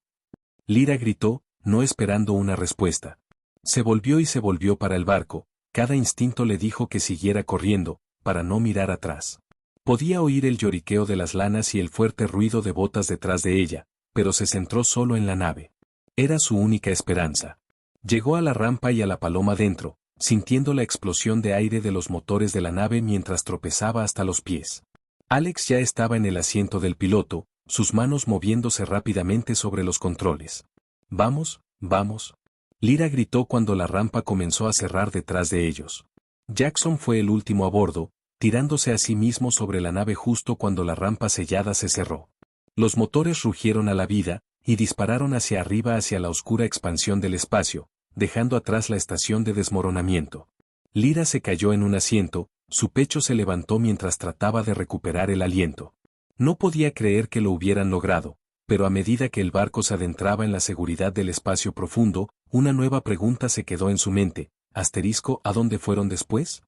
Lyra gritó, no esperando una respuesta. Se volvió para el barco, cada instinto le dijo que siguiera corriendo, para no mirar atrás. Podía oír el lloriqueo de las lanas y el fuerte ruido de botas detrás de ella, pero se centró solo en la nave. Era su única esperanza. Llegó a la rampa y a la paloma dentro, sintiendo la explosión de aire de los motores de la nave mientras tropezaba hasta los pies. Alex ya estaba en el asiento del piloto, sus manos moviéndose rápidamente sobre los controles. «Vamos, vamos». Lyra gritó cuando la rampa comenzó a cerrar detrás de ellos. Jackson fue el último a bordo, tirándose a sí mismo sobre la nave justo cuando la rampa sellada se cerró. Los motores rugieron a la vida, y dispararon hacia arriba hacia la oscura expansión del espacio, dejando atrás la estación de desmoronamiento. Lyra se cayó en un asiento, su pecho se levantó mientras trataba de recuperar el aliento. No podía creer que lo hubieran logrado, pero a medida que el barco se adentraba en la seguridad del espacio profundo, una nueva pregunta se quedó en su mente. ¿¿A dónde fueron después?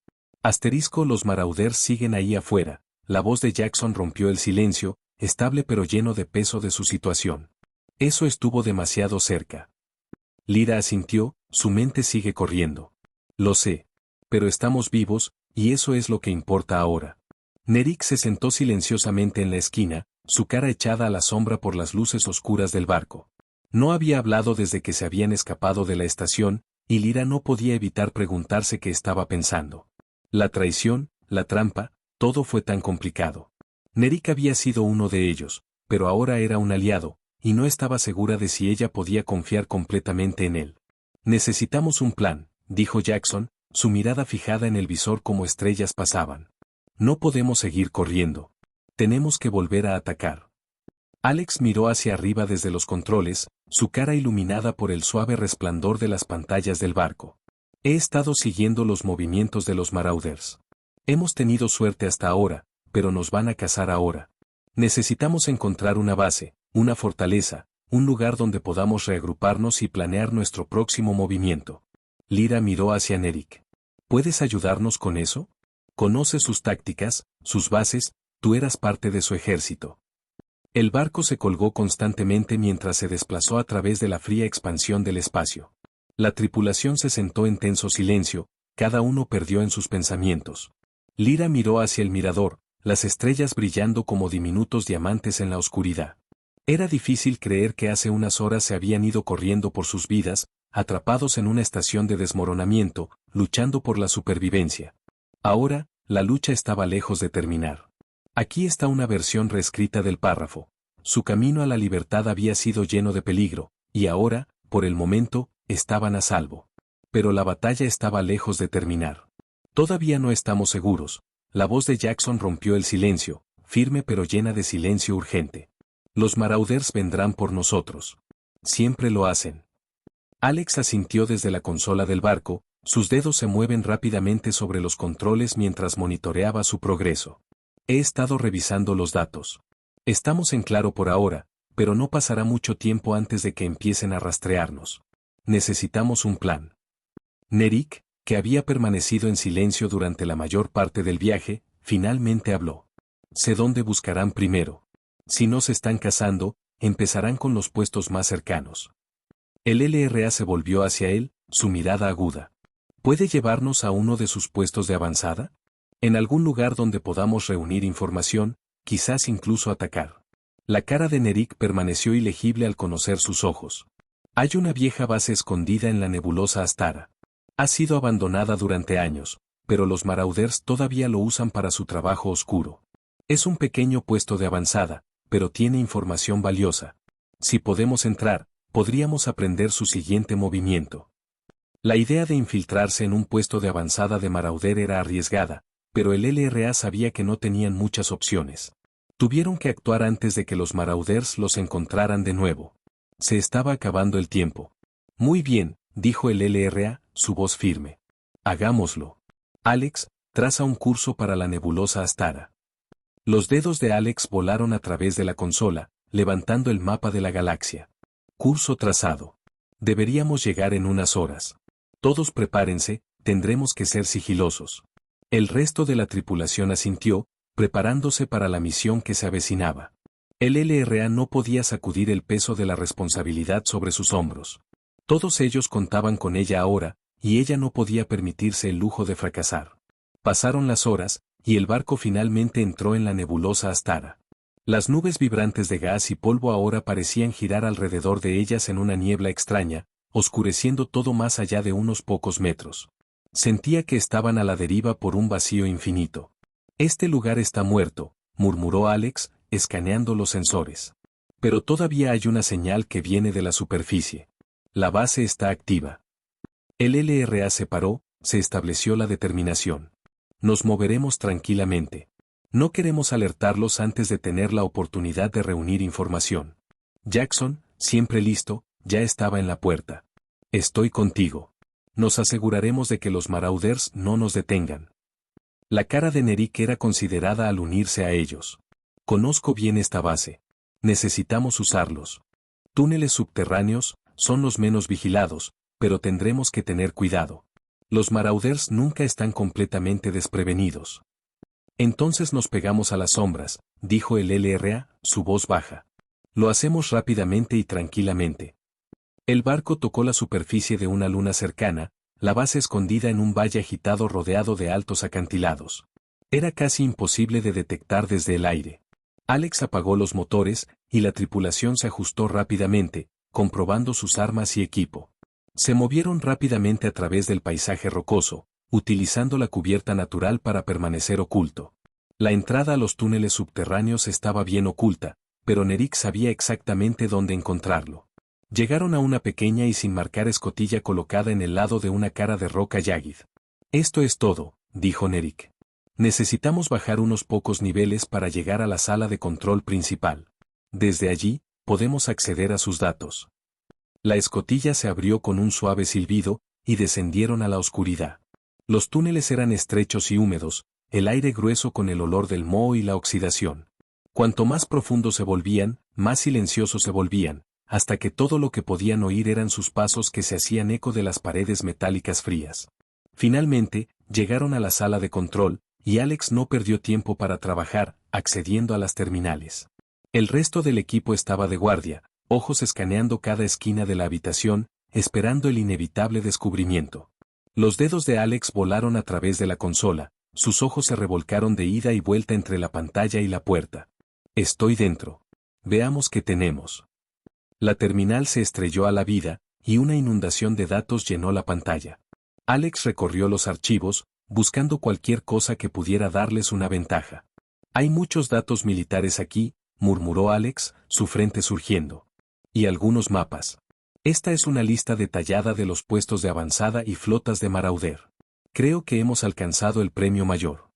Los Marauders siguen ahí afuera. La voz de Jackson rompió el silencio, estable pero lleno de peso de su situación. Eso estuvo demasiado cerca. Lyra asintió, su mente sigue corriendo. Lo sé. Pero estamos vivos, y eso es lo que importa ahora. Nerik se sentó silenciosamente en la esquina, su cara echada a la sombra por las luces oscuras del barco. No había hablado desde que se habían escapado de la estación, y Lyra no podía evitar preguntarse qué estaba pensando. La traición, la trampa, todo fue tan complicado. Nerik había sido uno de ellos, pero ahora era un aliado, y no estaba segura de si ella podía confiar completamente en él. «Necesitamos un plan», dijo Jackson, su mirada fijada en el visor como estrellas pasaban. «No podemos seguir corriendo. Tenemos que volver a atacar». Alex miró hacia arriba desde los controles, su cara iluminada por el suave resplandor de las pantallas del barco. «He estado siguiendo los movimientos de los Marauders. Hemos tenido suerte hasta ahora, pero nos van a cazar ahora. Necesitamos encontrar una base, una fortaleza, un lugar donde podamos reagruparnos y planear nuestro próximo movimiento». Lyra miró hacia Nerik. «¿Puedes ayudarnos con eso? Conoces sus tácticas, sus bases, tú eras parte de su ejército». El barco se colgó constantemente mientras se desplazó a través de la fría expansión del espacio. La tripulación se sentó en tenso silencio, cada uno perdió en sus pensamientos. Lyra miró hacia el mirador, las estrellas brillando como diminutos diamantes en la oscuridad. Era difícil creer que hace unas horas se habían ido corriendo por sus vidas, atrapados en una estación de desmoronamiento, luchando por la supervivencia. Ahora, la lucha estaba lejos de terminar. Aquí está una versión reescrita del párrafo. Su camino a la libertad había sido lleno de peligro, y ahora, por el momento, estaban a salvo. Pero la batalla estaba lejos de terminar. «Todavía no estamos seguros». La voz de Jackson rompió el silencio, firme pero llena de silencio urgente. «Los Marauders vendrán por nosotros. Siempre lo hacen». Alex asintió desde la consola del barco, sus dedos se mueven rápidamente sobre los controles mientras monitoreaba su progreso. «He estado revisando los datos. Estamos en claro por ahora, pero no pasará mucho tiempo antes de que empiecen a rastrearnos. Necesitamos un plan». Nerik, que había permanecido en silencio durante la mayor parte del viaje, finalmente habló. «Sé dónde buscarán primero. Si no se están cazando, empezarán con los puestos más cercanos». El LRA se volvió hacia él, su mirada aguda. «¿Puede llevarnos a uno de sus puestos de avanzada? En algún lugar donde podamos reunir información, quizás incluso atacar». La cara de Nerik permaneció ilegible al conocer sus ojos. «Hay una vieja base escondida en la nebulosa Astara. Ha sido abandonada durante años, pero los Marauders todavía lo usan para su trabajo oscuro. Es un pequeño puesto de avanzada, pero tiene información valiosa. Si podemos entrar, podríamos aprender su siguiente movimiento». La idea de infiltrarse en un puesto de avanzada de Marauder era arriesgada, pero el LRA sabía que no tenían muchas opciones. Tuvieron que actuar antes de que los Marauders los encontraran de nuevo. Se estaba acabando el tiempo. Muy bien, dijo el LRA, su voz firme. Hagámoslo. Alex, traza un curso para la nebulosa Astara. Los dedos de Alex volaron a través de la consola, levantando el mapa de la galaxia. Curso trazado. Deberíamos llegar en unas horas. Todos prepárense, tendremos que ser sigilosos. El resto de la tripulación asintió, preparándose para la misión que se avecinaba. El LRA no podía sacudir el peso de la responsabilidad sobre sus hombros. Todos ellos contaban con ella ahora, y ella no podía permitirse el lujo de fracasar. Pasaron las horas, y el barco finalmente entró en la nebulosa Astara. Las nubes vibrantes de gas y polvo ahora parecían girar alrededor de ellas en una niebla extraña, oscureciendo todo más allá de unos pocos metros. Sentía que estaban a la deriva por un vacío infinito. Este lugar está muerto, murmuró Alex, escaneando los sensores. Pero todavía hay una señal que viene de la superficie. La base está activa. El LRA se paró, se estableció la determinación. Nos moveremos tranquilamente. No queremos alertarlos antes de tener la oportunidad de reunir información. Jackson, siempre listo, ya estaba en la puerta. Estoy contigo. Nos aseguraremos de que los Marauders no nos detengan. La cara de Nerik era considerada al unirse a ellos. Conozco bien esta base. Necesitamos usarlos. Túneles subterráneos son los menos vigilados, pero tendremos que tener cuidado. Los Marauders nunca están completamente desprevenidos. Entonces nos pegamos a las sombras, dijo el LRA, su voz baja. Lo hacemos rápidamente y tranquilamente. El barco tocó la superficie de una luna cercana, la base escondida en un valle agitado rodeado de altos acantilados. Era casi imposible de detectar desde el aire. Alex apagó los motores, y la tripulación se ajustó rápidamente, comprobando sus armas y equipo. Se movieron rápidamente a través del paisaje rocoso, utilizando la cubierta natural para permanecer oculto. La entrada a los túneles subterráneos estaba bien oculta, pero Nerik sabía exactamente dónde encontrarlo. Llegaron a una pequeña y sin marcar escotilla colocada en el lado de una cara de roca Yagid. Esto es todo, dijo Nerik. Necesitamos bajar unos pocos niveles para llegar a la sala de control principal. Desde allí, podemos acceder a sus datos. La escotilla se abrió con un suave silbido, y descendieron a la oscuridad. Los túneles eran estrechos y húmedos, el aire grueso con el olor del moho y la oxidación. Cuanto más profundos se volvían, más silenciosos se volvían, hasta que todo lo que podían oír eran sus pasos que se hacían eco de las paredes metálicas frías. Finalmente, llegaron a la sala de control, y Alex no perdió tiempo para trabajar, accediendo a las terminales. El resto del equipo estaba de guardia, ojos escaneando cada esquina de la habitación, esperando el inevitable descubrimiento. Los dedos de Alex volaron a través de la consola, sus ojos se revolcaron de ida y vuelta entre la pantalla y la puerta. Estoy dentro. Veamos qué tenemos. La terminal se estrelló a la vida, y una inundación de datos llenó la pantalla. Alex recorrió los archivos, buscando cualquier cosa que pudiera darles una ventaja. Hay muchos datos militares aquí, murmuró Alex, su frente surgiendo. Y algunos mapas. Esta es una lista detallada de los puestos de avanzada y flotas de Marauder. Creo que hemos alcanzado el premio mayor.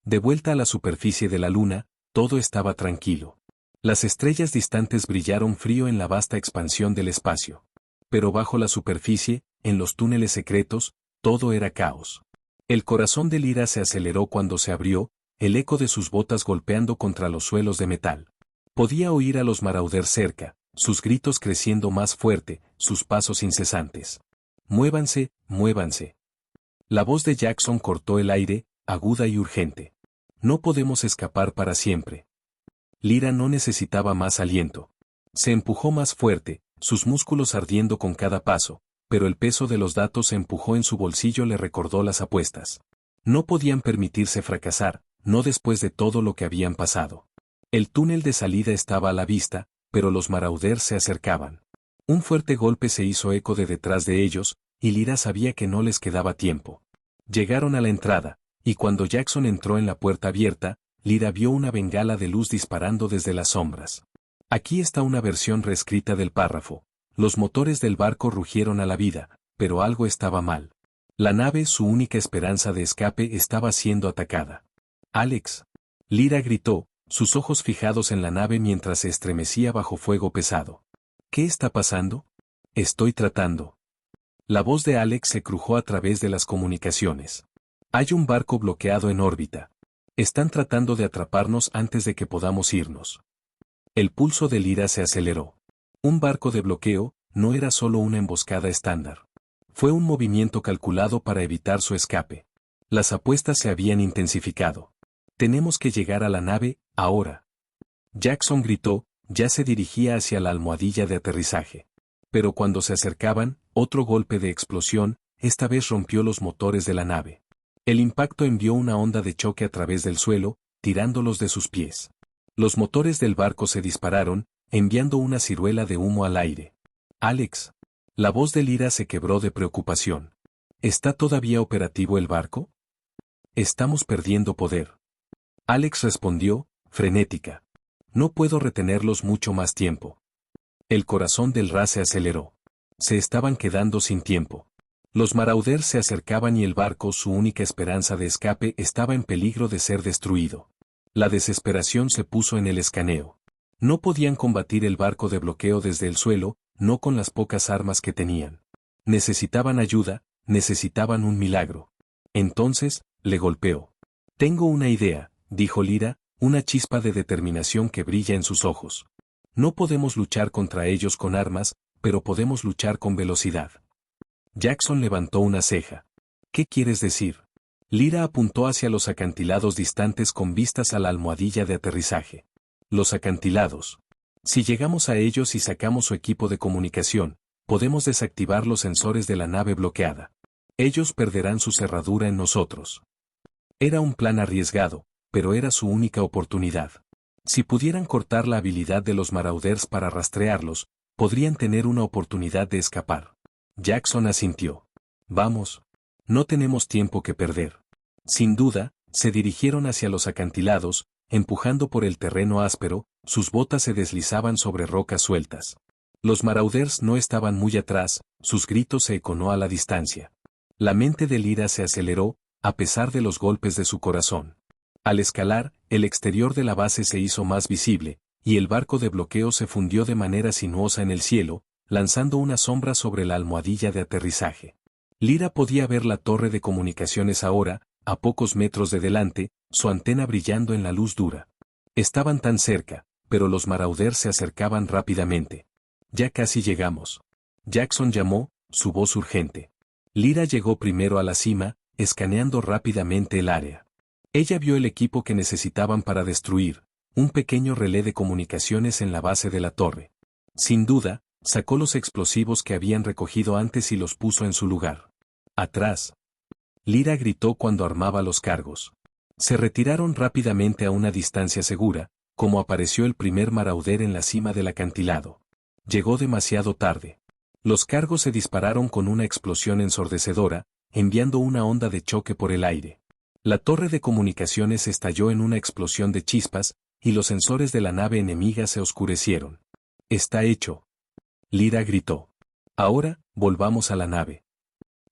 De vuelta a la superficie de la luna, todo estaba tranquilo. Las estrellas distantes brillaron frío en la vasta expansión del espacio. Pero bajo la superficie, en los túneles secretos, todo era caos. El corazón de Lyra se aceleró cuando se abrió, el eco de sus botas golpeando contra los suelos de metal. Podía oír a los Marauder cerca, sus gritos creciendo más fuerte, sus pasos incesantes. Muévanse, muévanse. La voz de Jackson cortó el aire, aguda y urgente. No podemos escapar para siempre. Lyra no necesitaba más aliento. Se empujó más fuerte, sus músculos ardiendo con cada paso, pero el peso de los datos se empujó en su bolsillo le recordó las apuestas. No podían permitirse fracasar, no después de todo lo que habían pasado. El túnel de salida estaba a la vista, pero los Marauders se acercaban. Un fuerte golpe se hizo eco de detrás de ellos, y Lyra sabía que no les quedaba tiempo. Llegaron a la entrada, y cuando Jackson entró en la puerta abierta, Lyra vio una bengala de luz disparando desde las sombras. Aquí está una versión reescrita del párrafo. Los motores del barco rugieron a la vida, pero algo estaba mal. La nave, su única esperanza de escape, estaba siendo atacada. «Alex». Lyra gritó, sus ojos fijados en la nave mientras se estremecía bajo fuego pesado. ¿Qué está pasando? Estoy tratando. La voz de Alex se crujó a través de las comunicaciones. Hay un barco bloqueado en órbita. Están tratando de atraparnos antes de que podamos irnos. El pulso de Lyra se aceleró. Un barco de bloqueo no era solo una emboscada estándar. Fue un movimiento calculado para evitar su escape. Las apuestas se habían intensificado. Tenemos que llegar a la nave, ahora. Jackson gritó, ya se dirigía hacia la almohadilla de aterrizaje. Pero cuando se acercaban, otro golpe de explosión, esta vez rompió los motores de la nave. El impacto envió una onda de choque a través del suelo, tirándolos de sus pies. Los motores del barco se dispararon, enviando una ciruela de humo al aire. Alex. La voz de Lyra se quebró de preocupación. ¿Está todavía operativo el barco? Estamos perdiendo poder. Alex respondió, frenética. No puedo retenerlos mucho más tiempo. El corazón del Ra se aceleró. Se estaban quedando sin tiempo. Los Marauders se acercaban y el barco, su única esperanza de escape, estaba en peligro de ser destruido. La desesperación se puso en el escaneo. No podían combatir el barco de bloqueo desde el suelo, no con las pocas armas que tenían. Necesitaban ayuda, necesitaban un milagro. Entonces, le golpeó. Tengo una idea, dijo Lyra, una chispa de determinación que brilla en sus ojos. No podemos luchar contra ellos con armas, pero podemos luchar con velocidad. Jackson levantó una ceja. ¿Qué quieres decir? Lyra apuntó hacia los acantilados distantes con vistas a la almohadilla de aterrizaje. Los acantilados. Si llegamos a ellos y sacamos su equipo de comunicación, podemos desactivar los sensores de la nave bloqueada. Ellos perderán su cerradura en nosotros. Era un plan arriesgado, pero era su única oportunidad. Si pudieran cortar la habilidad de los Marauders para rastrearlos, podrían tener una oportunidad de escapar. Jackson asintió. Vamos. No tenemos tiempo que perder. Sin duda, se dirigieron hacia los acantilados, empujando por el terreno áspero, sus botas se deslizaban sobre rocas sueltas. Los Marauders no estaban muy atrás, sus gritos se ecoó a la distancia. La mente de Lyra se aceleró, a pesar de los golpes de su corazón. Al escalar, el exterior de la base se hizo más visible, y el barco de bloqueo se fundió de manera sinuosa en el cielo, lanzando una sombra sobre la almohadilla de aterrizaje. Lyra podía ver la torre de comunicaciones ahora, a pocos metros de delante, su antena brillando en la luz dura. Estaban tan cerca, pero los Marauders se acercaban rápidamente. Ya casi llegamos. Jackson llamó, su voz urgente. Lyra llegó primero a la cima, escaneando rápidamente el área. Ella vio el equipo que necesitaban para destruir, un pequeño relé de comunicaciones en la base de la torre. Sin duda, sacó los explosivos que habían recogido antes y los puso en su lugar. Atrás. Lyra gritó cuando armaba los cargos. Se retiraron rápidamente a una distancia segura, como apareció el primer marauder en la cima del acantilado. Llegó demasiado tarde. Los cargos se dispararon con una explosión ensordecedora, enviando una onda de choque por el aire. La torre de comunicaciones estalló en una explosión de chispas, y los sensores de la nave enemiga se oscurecieron. Está hecho. Lyra gritó. Ahora, volvamos a la nave.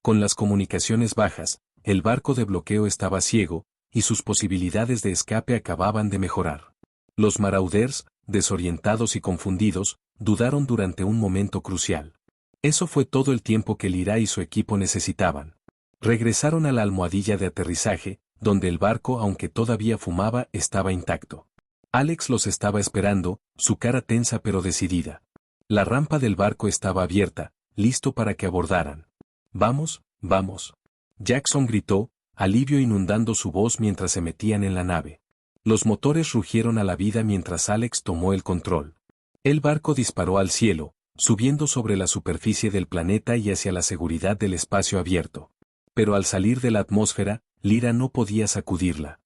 Con las comunicaciones bajas, el barco de bloqueo estaba ciego, y sus posibilidades de escape acababan de mejorar. Los Marauders, desorientados y confundidos, dudaron durante un momento crucial. Eso fue todo el tiempo que Lyra y su equipo necesitaban. Regresaron a la almohadilla de aterrizaje, donde el barco, aunque todavía fumaba, estaba intacto. Alex los estaba esperando, su cara tensa pero decidida. La rampa del barco estaba abierta, listo para que abordaran. Vamos, vamos. Jackson gritó, alivio inundando su voz mientras se metían en la nave. Los motores rugieron a la vida mientras Alex tomó el control. El barco disparó al cielo, subiendo sobre la superficie del planeta y hacia la seguridad del espacio abierto. Pero al salir de la atmósfera, Lyra no podía sacudirla.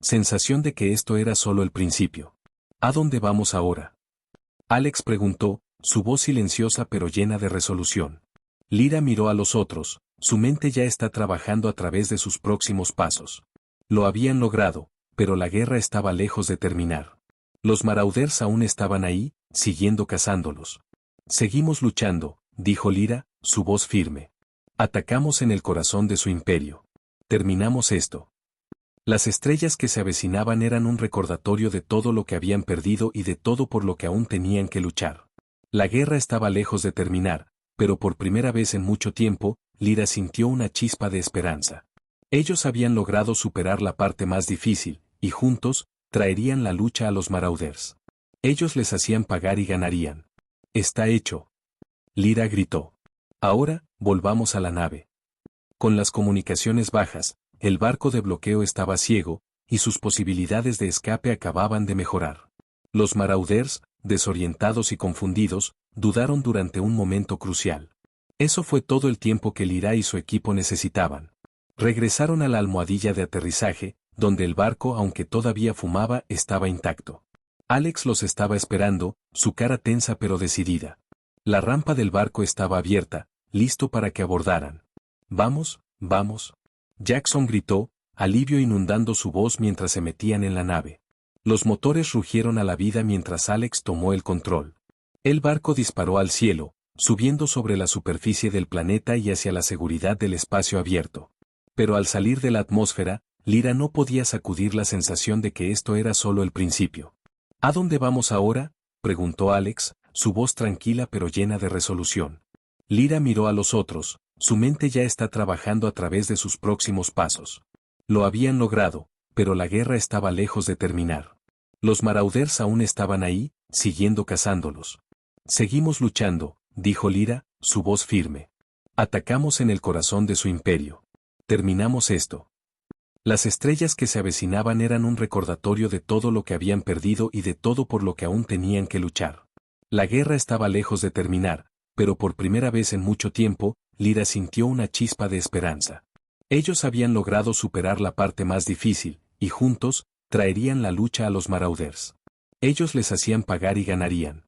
Sensación de que esto era solo el principio. ¿A dónde vamos ahora? Alex preguntó, su voz silenciosa pero llena de resolución. Lyra miró a los otros, su mente ya está trabajando a través de sus próximos pasos. Lo habían logrado, pero la guerra estaba lejos de terminar. Los Marauders aún estaban ahí, siguiendo cazándolos. Seguimos luchando, dijo Lyra, su voz firme. Atacamos en el corazón de su imperio. Terminamos esto. Las estrellas que se avecinaban eran un recordatorio de todo lo que habían perdido y de todo por lo que aún tenían que luchar. La guerra estaba lejos de terminar, pero por primera vez en mucho tiempo, Lyra sintió una chispa de esperanza. Ellos habían logrado superar la parte más difícil, y juntos, traerían la lucha a los Marauders. Ellos les hacían pagar y ganarían. «Está hecho», Lyra gritó. «Ahora, volvamos a la nave». Con las comunicaciones bajas, el barco de bloqueo estaba ciego, y sus posibilidades de escape acababan de mejorar. Los Marauders, desorientados y confundidos, dudaron durante un momento crucial. Eso fue todo el tiempo que Lyra y su equipo necesitaban. Regresaron a la almohadilla de aterrizaje, donde el barco, aunque todavía fumaba, estaba intacto. Alex los estaba esperando, su cara tensa pero decidida. La rampa del barco estaba abierta, listo para que abordaran. «Vamos, vamos». Jackson gritó, alivio inundando su voz mientras se metían en la nave. Los motores rugieron a la vida mientras Alex tomó el control. El barco disparó al cielo, subiendo sobre la superficie del planeta y hacia la seguridad del espacio abierto. Pero al salir de la atmósfera, Lyra no podía sacudir la sensación de que esto era solo el principio. «¿A dónde vamos ahora?», preguntó Alex, su voz tranquila pero llena de resolución. Lyra miró a los otros, su mente ya está trabajando a través de sus próximos pasos. Lo habían logrado, pero la guerra estaba lejos de terminar. Los Marauders aún estaban ahí, siguiendo cazándolos. «Seguimos luchando», dijo Lyra, su voz firme. «Atacamos en el corazón de su imperio. Terminamos esto». Las estrellas que se avecinaban eran un recordatorio de todo lo que habían perdido y de todo por lo que aún tenían que luchar. La guerra estaba lejos de terminar, pero por primera vez en mucho tiempo, Lyra sintió una chispa de esperanza. Ellos habían logrado superar la parte más difícil, y juntos, traerían la lucha a los Marauders. Ellos les hacían pagar y ganarían.